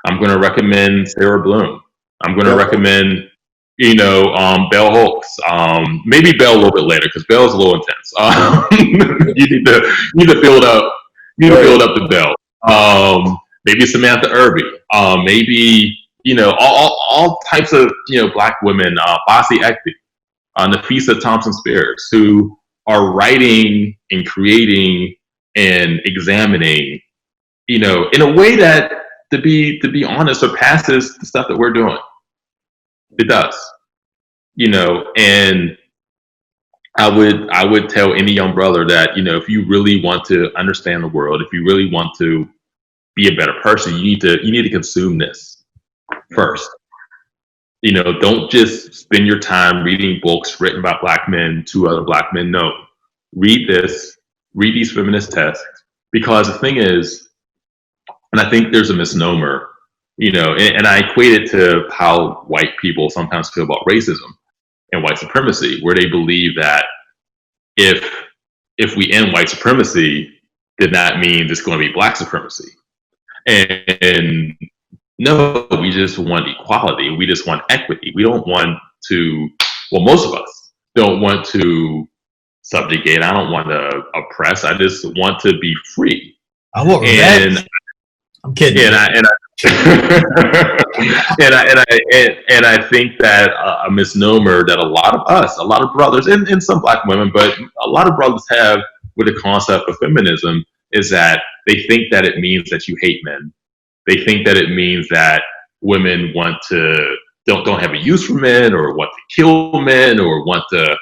I'm going to recommend Sarah Bloom. I'm going to recommend, Bell Hooks. Maybe Bell a little bit later because Bell's a little intense. You need to build up. The Bell. Maybe Samantha Irby. Maybe all types of Black women. Bossy Ekpe. Nafisa Thompson Spears, who are writing and creating and examining, in a way that, to be honest, surpasses the stuff that we're doing. It does, and I would tell any young brother that, if you really want to understand the world, if you really want to be a better person, you need to consume this first. Don't just spend your time reading books written by Black men to other Black men. No, read these feminist texts, because the thing is, and I think there's a misnomer, and I equate it to how white people sometimes feel about racism and white supremacy, where they believe that if we end white supremacy, then that means it's going to be Black supremacy. And no, we just want equality. We just want equity. We don't want to, most of us don't want to subjugate. I don't want to oppress. I just want to be free. I want revenge. I'm kidding. And I think that a misnomer that a lot of brothers, and some Black women, but a lot of brothers have with the concept of feminism, is that they think that it means that you hate men. They think that it means that women don't have a use for men, or want to kill men, or want to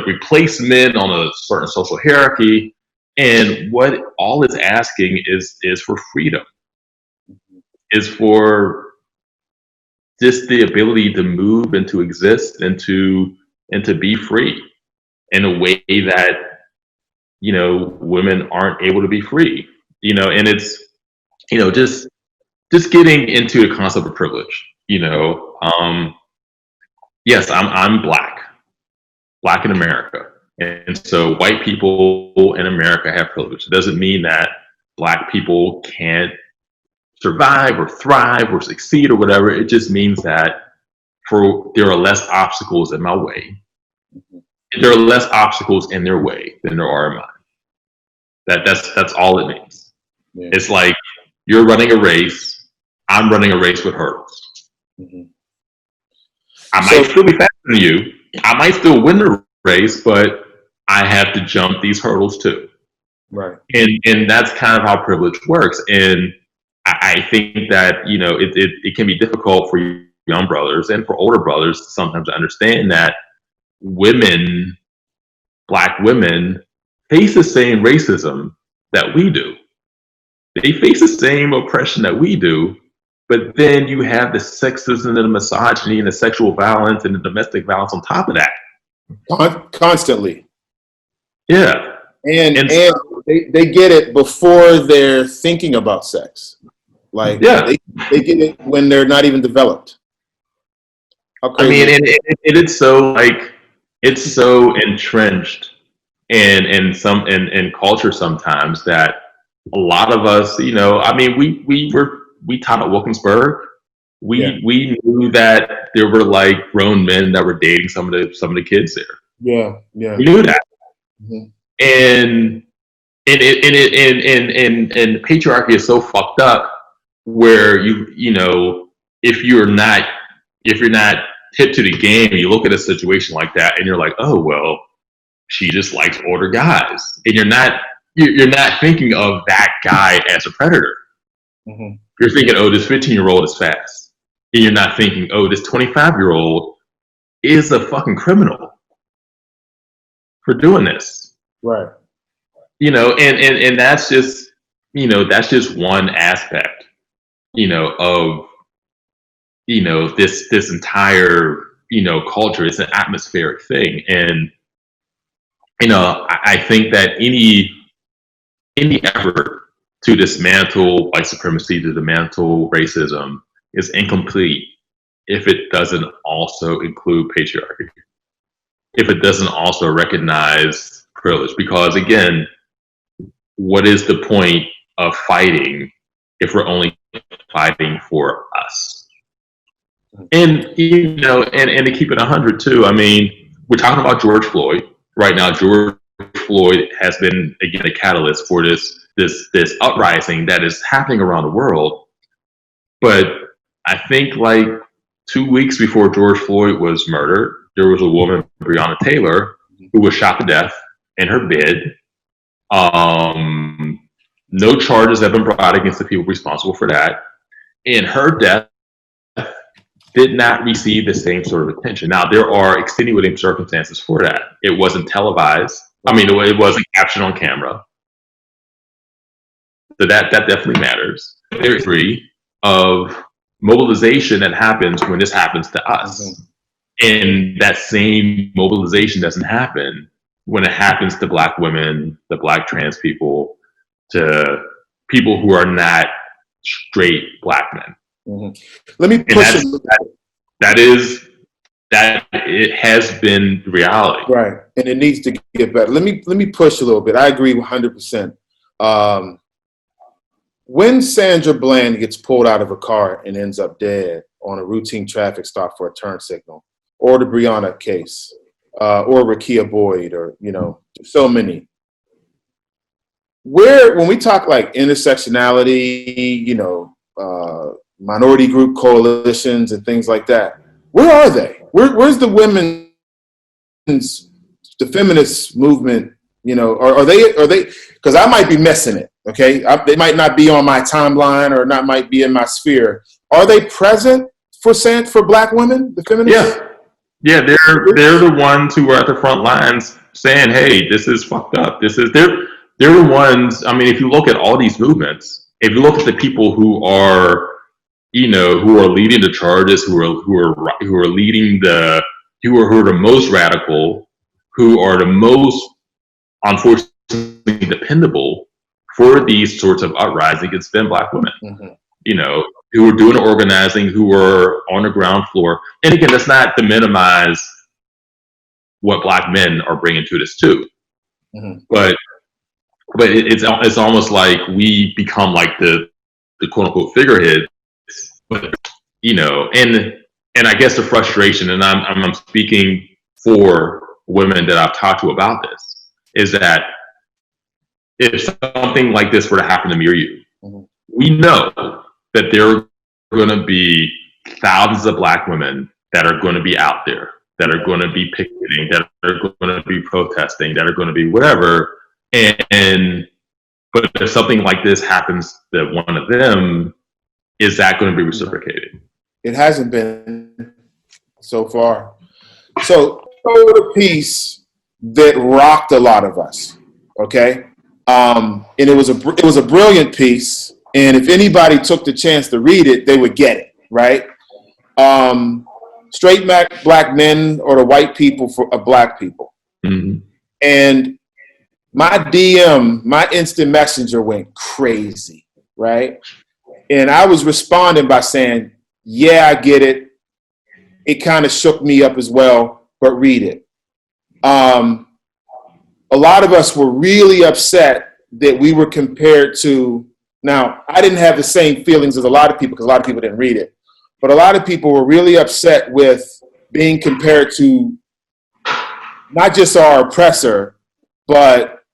replace men on a certain social hierarchy. And what all it's asking is for freedom. is for just the ability to move and to exist and to be free in a way that, you know, women aren't able to be free, you know. And it's, you know, just getting into the concept of privilege, you know. Yes, I'm black in America, and so white people in America have privilege. It doesn't mean that black people can't survive or thrive or succeed or whatever. It just means that there are less obstacles in my way. There are less obstacles in their way than there are in mine. That's all it means. Yeah. It's like you're running a race. I'm running a race with hurdles. Mm-hmm. I might still be faster than you. I might still win the race, but I have to jump these hurdles too. Right. And that's kind of how privilege works. And I think that, you know, it can be difficult for young brothers and for older brothers sometimes to understand that women, black women, face the same racism that we do. They face the same oppression that we do, but then you have the sexism and the misogyny and the sexual violence and the domestic violence on top of that. Constantly. Yeah. And they get it before they're thinking about sex. Like, yeah, they get it when they're not even developed. I mean, it's so, like, it's so entrenched in culture sometimes that a lot of us, you know, I mean, we taught at Wilkinsburg. We knew that there were like grown men that were dating some of the kids there. Yeah, yeah. We knew that. Mm-hmm. And patriarchy is so fucked up where you know, if you're not hip to the game, you look at a situation like that and you're like, oh well, she just likes older guys, and you're not thinking of that guy as a predator. Mm-hmm. You're thinking, oh, this 15-year-old is fast, and you're not thinking, oh, this 25-year-old is a fucking criminal for doing this. Right. You know, and that's just, you know, that's just one aspect, you know, of, you know, this entire, you know, culture. It's an atmospheric thing. And, you know, I think that any effort to dismantle white supremacy, to dismantle racism, is incomplete if it doesn't also include patriarchy, if it doesn't also recognize privilege. Because again, what is the point of fighting if we're only fighting for us? And, you know, and to keep it 100 too, I mean, we're talking about George Floyd right now. George Floyd has been, again, a catalyst for this uprising that is happening around the world. But I think like 2 weeks before George Floyd was murdered, there was a woman, Breonna Taylor, who was shot to death in her bed. No charges have been brought against the people responsible for that. And her death did not receive the same sort of attention. Now, there are extenuating circumstances for that. It wasn't televised. I mean, it wasn't captured on camera. So that definitely matters. There's degree of mobilization that happens when this happens to us. Mm-hmm. And that same mobilization doesn't happen when it happens to Black women, the Black trans people, to people who are not straight Black men. Mm-hmm. Let me push that it has been reality. Right. And it needs to get better. Let me push a little bit. I agree 100%. When Sandra Bland gets pulled out of a car and ends up dead on a routine traffic stop for a turn signal, or the Breonna case, or Rakia Boyd, or, you know, so many. When we talk like intersectionality, you know, minority group coalitions and things like that, where are they? Where's the the feminist movement? You know, are they? Because I might be missing it. Okay, they might not be on my timeline or not might be in my sphere. Are they present for Black women, the feminists? Yeah, they're the ones who are at the front lines saying, "Hey, this is fucked up. They're the ones." I mean, if you look at all these movements, if you look at the people who are who are leading the charges, who are leading who are the most radical, who are the most unfortunately dependable for these sorts of uprisings. It's been Black women, who are doing the organizing, who are on the ground floor. And again, let's not to minimize what Black men are bringing to this too, but it's almost like we become like the quote unquote figurehead, but and I guess the frustration, and I'm speaking for women that I've talked to about this, is that if something like this were to happen to me or you, we know that there are going to be thousands of Black women that are going to be out there, that are going to be picketing, that are going to be protesting, that are going to be whatever. But if something like this happens to one of them, is that going to be reciprocated? It hasn't been so far. So the piece that rocked a lot of us, okay? And it was a brilliant piece. And if anybody took the chance to read it, they would get it, right? Straight Black men or the white people for Black people. And my DM, my instant messenger went crazy, right? And I was responding by saying, yeah, I get it. It kind of shook me up as well, but read it. A lot of us were really upset that we were compared to, now, I didn't have the same feelings as a lot of people because a lot of people didn't read it, but a lot of people were really upset with being compared to not just our oppressor, but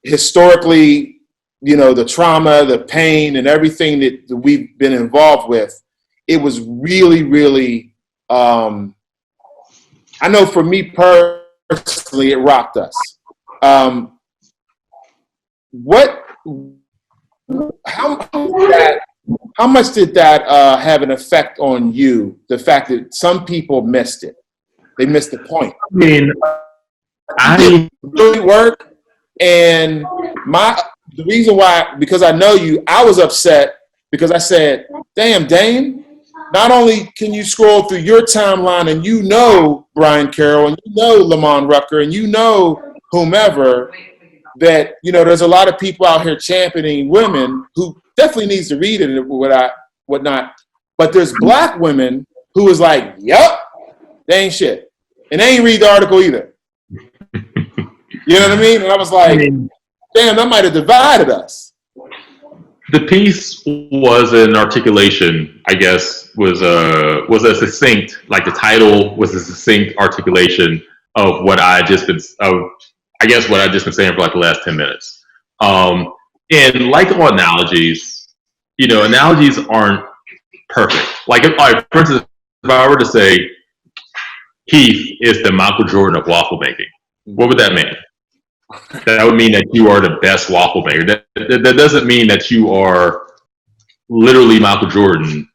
historically, the trauma, the pain, and everything that we've been involved with. It was really, really, I know for me personally, it rocked us. How much did that have an effect on you? The fact that some people missed it. They missed the point. I mean, I really work. And the reason why, because I know you, I was upset because I said, damn, Dane, not only can you scroll through your timeline and Brian Carroll and Lamont Rucker and whomever, that, there's a lot of people out here championing women who definitely needs to read it and whatnot. But there's Black women who was like, yup, they ain't shit. And they ain't read the article either. You know what I mean? And I was like, damn, that might have divided us. The piece was an articulation, I guess, was a succinct, like the title was a succinct articulation of what I just been saying for like the last 10 minutes. And like all analogies, analogies aren't perfect. Like, for instance, if I were to say Keith is the Michael Jordan of waffle making, what would that mean? That would mean that you are the best waffle maker. That doesn't mean that you are literally Michael Jordan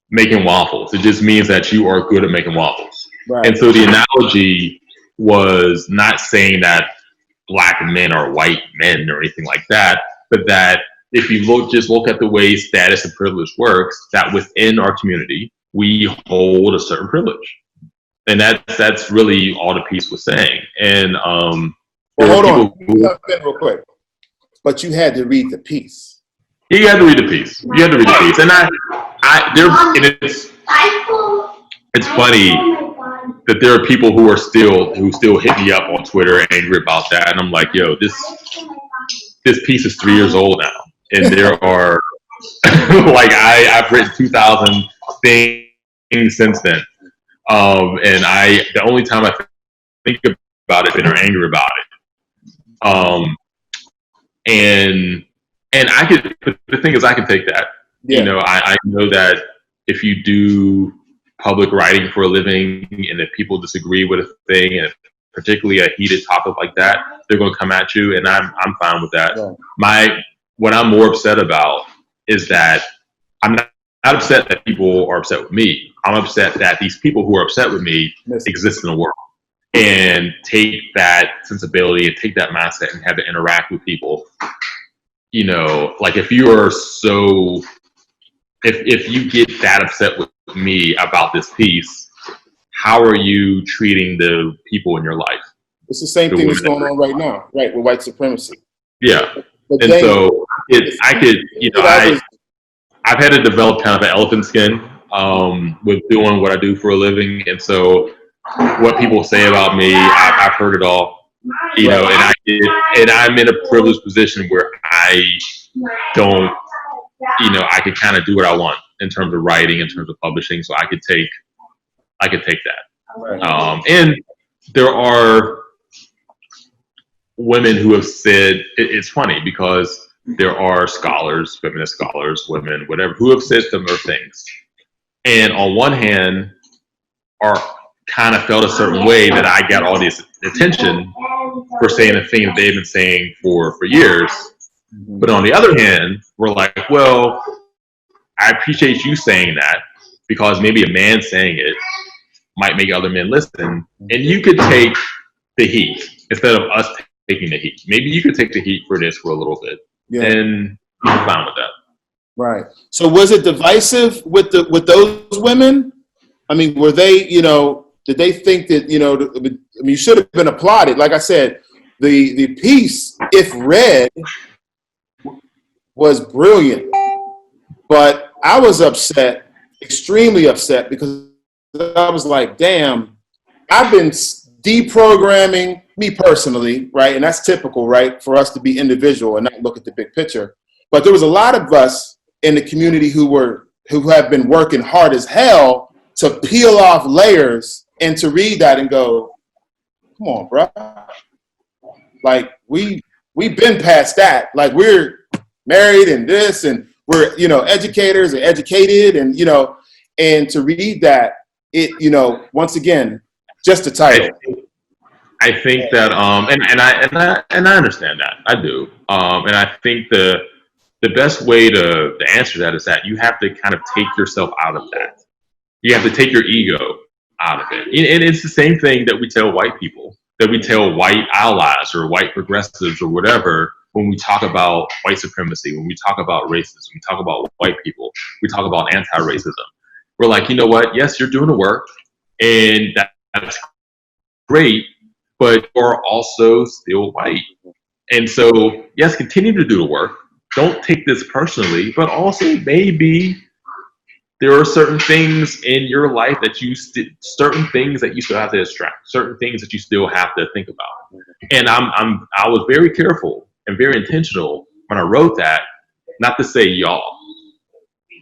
making waffles. It just means that you are good at making waffles. Right. And so the analogy was not saying that Black men are white men or anything like that, but that if you look at the way status and privilege works, that within our community, we hold a certain privilege. And that's really all the piece was saying. And well, hold on, real quick. But you had to read the piece. Yeah, you had to read the piece. And it's funny that there are people who still hit me up on Twitter angry about that, and I'm like, yo, this piece is 3 years old now, and there are like I've written 2,000 things since then, and the only time I think about it and are angry about it. And I could, but the thing is, I can take that. Yeah. I know that if you do public writing for a living, and if people disagree with a thing, and particularly a heated topic like that, they're going to come at you, and I'm fine with that. Yeah. What I'm more upset about is that I'm not upset that people are upset with me. I'm upset that these people who are upset with me exist in the world and take that sensibility and take that mindset and have to interact with people. Like if you are so if you get that upset with me about this piece, how are you treating the people in your life? It's the same thing that's going on right now, right, with white supremacy. Yeah. But And then, so I've had to develop kind of an elephant skin with doing what I do for a living. And so what people say about me, I've heard it all, you know, and I'm in a privileged position where I don't, you know, I could kind of do what I want in terms of writing, in terms of publishing. So I could take that. And there are women who have said, it's funny because there are scholars, feminist scholars, women, whatever, who have said similar things. And on one hand, are kind of felt a certain way that I got all this attention for saying the thing that they've been saying for years. But on the other hand, we're like, well, I appreciate you saying that because maybe a man saying it might make other men listen. And you could take the heat instead of us taking the heat. Maybe you could take the heat for this for a little bit. Yeah. And I'm fine with that. Right. So was it divisive with those women? I mean, were they, you know, did they think that, you know, I mean, you should have been applauded. Like I said, the piece, if read, was brilliant. But I was upset, extremely upset, because I was like, damn, I've been deprogramming me personally, right? And that's typical, right, for us to be individual and not look at the big picture. But there was a lot of us in the community who have been working hard as hell to peel off layers and to read that and go, come on, bro. Like we've been past that. Like we're married and this, and we're, you know, educators and educated, and, you know, and to read that, it, you know, once again, just a title. I think that, and I understand that. I do. And I think the best way to answer that is that you have to kind of take yourself out of that. You have to take your ego out of it. And it's the same thing that we tell white people, that we tell white allies or white progressives or whatever, when we talk about white supremacy, when we talk about racism, we talk about white people, we talk about anti-racism. We're like, you know what? Yes, you're doing the work, and that's great, but you're also still white. And so, yes, continue to do the work. Don't take this personally, but also maybe there are certain things in your life that certain things that you still have to extract, certain things that you still have to think about. And I was very careful and very intentional when I wrote that, not to say y'all.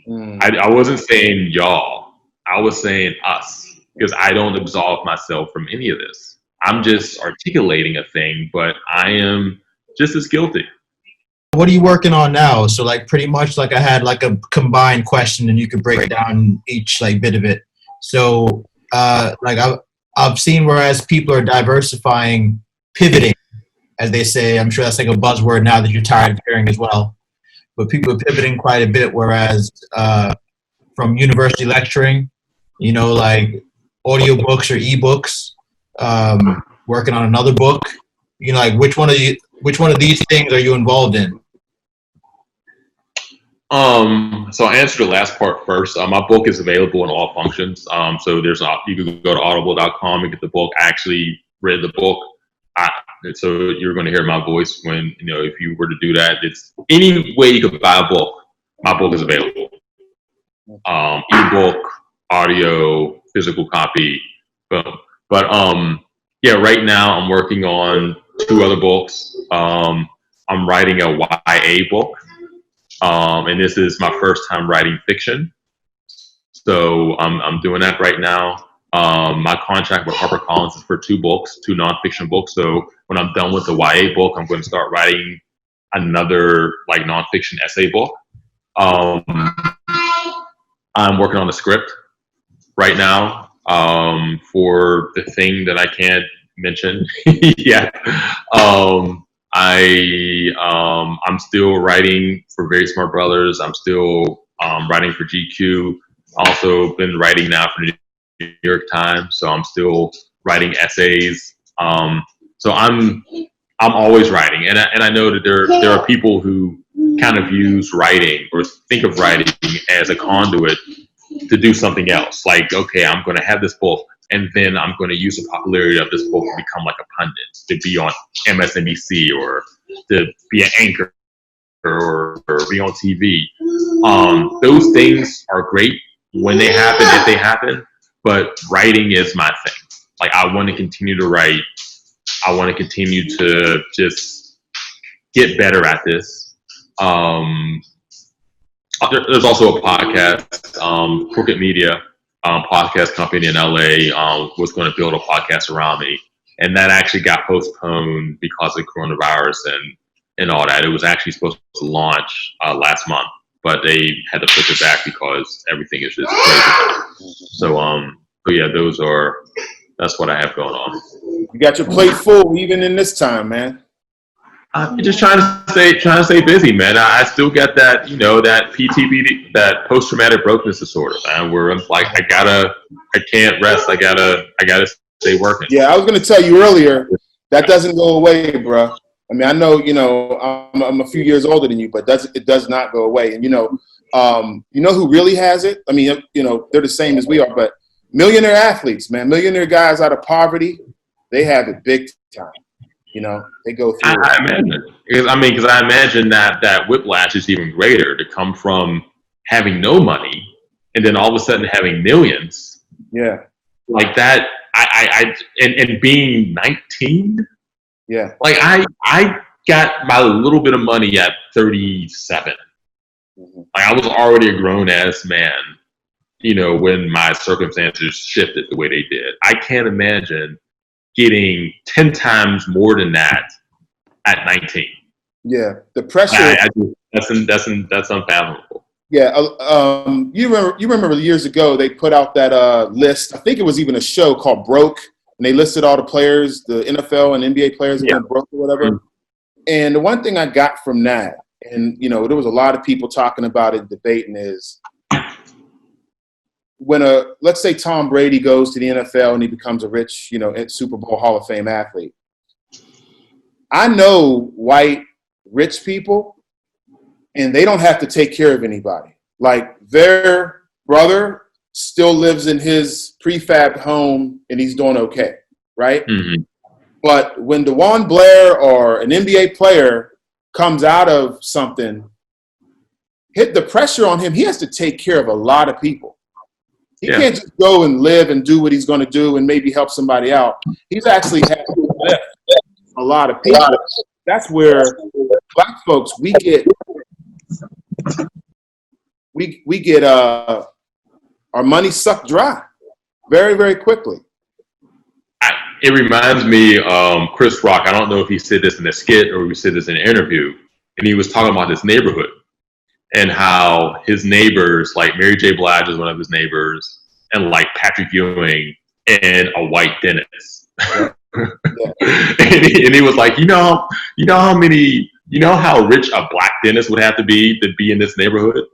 I wasn't saying y'all. I was saying us, because I don't absolve myself from any of this. I'm just articulating a thing, but I am just as guilty. What are you working on now? So like pretty much like I had like a combined question and you could break down each like bit of it. So like I've seen whereas people are diversifying, pivoting, as they say. I'm sure that's like a buzzword now that you're tired of hearing as well. But people are pivoting quite a bit, whereas from university lecturing, you know, like audiobooks or ebooks, working on another book, you know, like which one of these things are you involved in? So I answered the last part first. My book is available in all functions. So you can go to audible.com and get the book. I actually read the book. So you're going to hear my voice when, you know, if you were to do that. It's any way you could buy a book. My book is available. Ebook, audio, physical copy, boom. But yeah, right now I'm working on 2 other books. I'm writing a YA book. And this is my first time writing fiction. So I'm doing that right now. My contract with HarperCollins is for 2 books, 2 nonfiction books. So when I'm done with the YA book, I'm going to start writing another like nonfiction essay book. I'm working on a script right now for the thing that I can't mention yet. I'm still writing for Very Smart Brothers. I'm still writing for GQ. Also been writing now for the New York Times, so I'm still writing essays. So I'm always writing, and I know that there are people who kind of use writing or think of writing as a conduit to do something else. Like, okay, I'm going to have this book, and then I'm going to use the popularity of this book to become like a pundit, to be on MSNBC or to be an anchor or be on TV. Those things are great when they happen, if they happen, but writing is my thing. Like, I want to continue to write. I want to continue to just get better at this. There's also a podcast, Crooked Media, podcast company in LA, was going to build a podcast around me. And that actually got postponed because of coronavirus and all that. It was actually supposed to launch last month, but they had to push it back because everything is just crazy. So yeah, that's what I have going on. You got your plate full even in this time, man. I'm just trying to stay busy, man. I still got that, that PTBD, that post-traumatic brokenness disorder, man, where I'm like, I can't rest. I gotta stay working. Yeah, I was gonna tell you earlier, that doesn't go away, bro. I mean, I know, I'm a few years older than you, but it does not go away. And you know who really has it? I mean, they're the same as we are, but millionaire athletes, man, millionaire guys out of poverty, they have it big time. They go through I imagine. Because I imagine that whiplash is even greater to come from having no money and then all of a sudden having millions. Yeah. Like that, and being 19. Yeah. Like I got my little bit of money at 37. Mm-hmm. Like, I was already a grown ass man, when my circumstances shifted the way they did. I can't imagine getting 10 times more than that at 19. Yeah, the pressure. That's unfathomable. Yeah, you remember years ago they put out that list. I think it was even a show called Broke, and they listed all the players, the NFL and NBA players that went broke or whatever. Mm-hmm. And the one thing I got from that, and there was a lot of people talking about it, debating, is when let's say Tom Brady goes to the NFL and he becomes a rich, Super Bowl Hall of Fame athlete. I know white rich people, and they don't have to take care of anybody. Like, their brother still lives in his prefabbed home and he's doing okay, right? Mm-hmm. But when DeJuan Blair or an NBA player comes out of something, hit the pressure on him, he has to take care of a lot of people. He can't just go and live and do what he's going to do and maybe help somebody out. He's actually had to lift a lot of people. That's where Black folks, we get our money sucked dry very, very quickly. It reminds me, Chris Rock, I don't know if he said this in a skit or he said this in an interview, and he was talking about his neighborhood and how his neighbors, like Mary J. Blige is one of his neighbors, and like Patrick Ewing and a white dentist. Yeah. and he was like, how rich a black dentist would have to be in this neighborhood?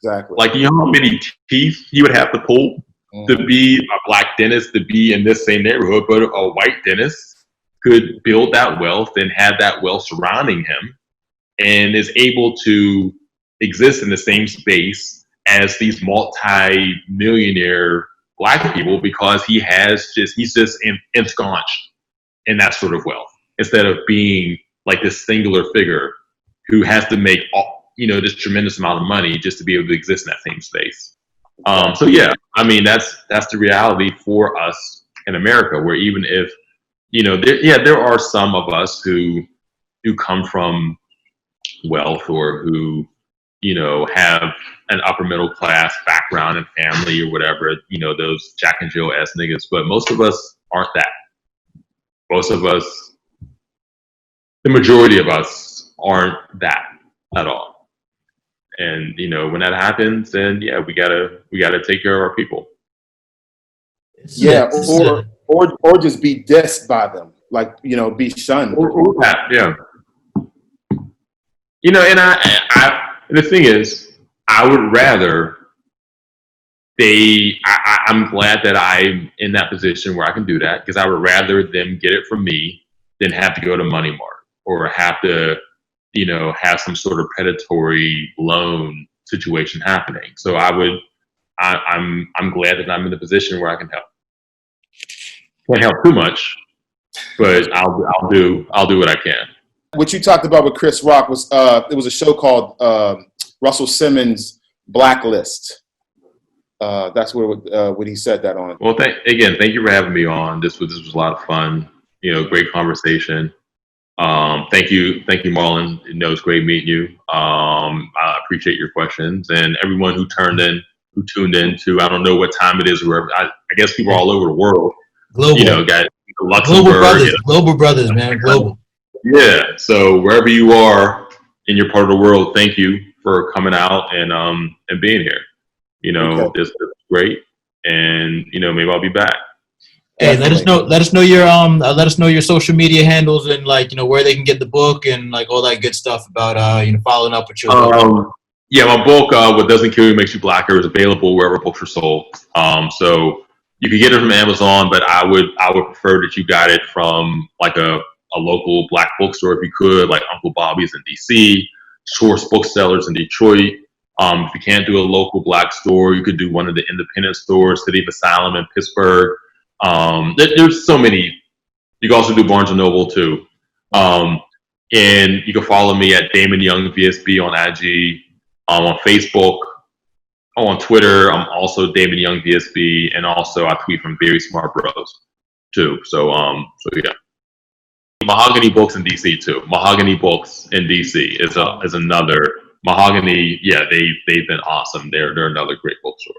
Exactly. Like, how many teeth he would have to pull to be a black dentist to be in this same neighborhood, but a white dentist could build that wealth and have that wealth surrounding him and is able to exist in the same space as these multi-millionaire black people because he's just ensconced in that sort of wealth instead of being like this singular figure who has to make this tremendous amount of money just to be able to exist in that same space. So yeah, that's the reality for us in America, where even if there are some of us who come from wealth or who have an upper middle class background and family or whatever, those Jack and Jill ass niggas, but most of us aren't that. Most of us, the majority of us, aren't that at all. And when that happens, then we gotta take care of our people. Yeah, or just be dissed by them, like be shunned. Or that, yeah. And the thing is, I would rather I'm glad that I'm in that position where I can do that, because I would rather them get it from me than have to go to Money Mart or have to have some sort of predatory loan situation happening. So I'm glad that I'm in a position where I can help. Can't help too much, but I'll do what I can. What you talked about with Chris Rock was it was a show called Russell Simmons' Blacklist. That's what he said that on. Well, thank you for having me on. This was a lot of fun. Great conversation. Thank you, Marlon. It's great meeting you. I appreciate your questions, and everyone who tuned in to, I don't know what time it is, wherever. I guess people all over the world. Global. Got Luxembourg. Global brothers, man. Global. Yeah. So wherever you are in your part of the world, thank you for coming out and being here. Okay. This is great, and maybe I'll be back. Hey, let us know your social media handles and where they can get the book and all that good stuff about following up with you. Yeah, my book, What Doesn't Kill You Makes You Blacker, is available wherever books are sold. So you can get it from Amazon, but I would prefer that you got it from a local Black bookstore if you could, like Uncle Bobby's in DC, Source Booksellers in Detroit. If you can't do a local Black store, you could do one of the independent stores, City of Asylum in Pittsburgh. There's so many. You can also do Barnes & Noble too. And you can follow me at Damon Young VSB on IG, on Facebook, on Twitter. I'm also Damon Young VSB, and also I tweet from Very Smart Bros too. So yeah. Mahogany Books in DC too. Mahogany Books in DC is another. Mahogany, yeah, they've been awesome. They're another great bookstore.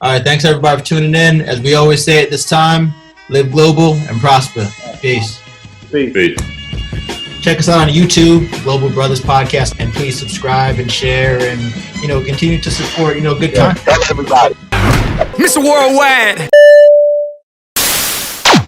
All right, thanks everybody for tuning in. As we always say at this time, live global and prosper. Peace. Peace. Check us out on YouTube, Global Brothers Podcast, and please subscribe and share and continue to support good content. Thanks everybody. Mr. Worldwide.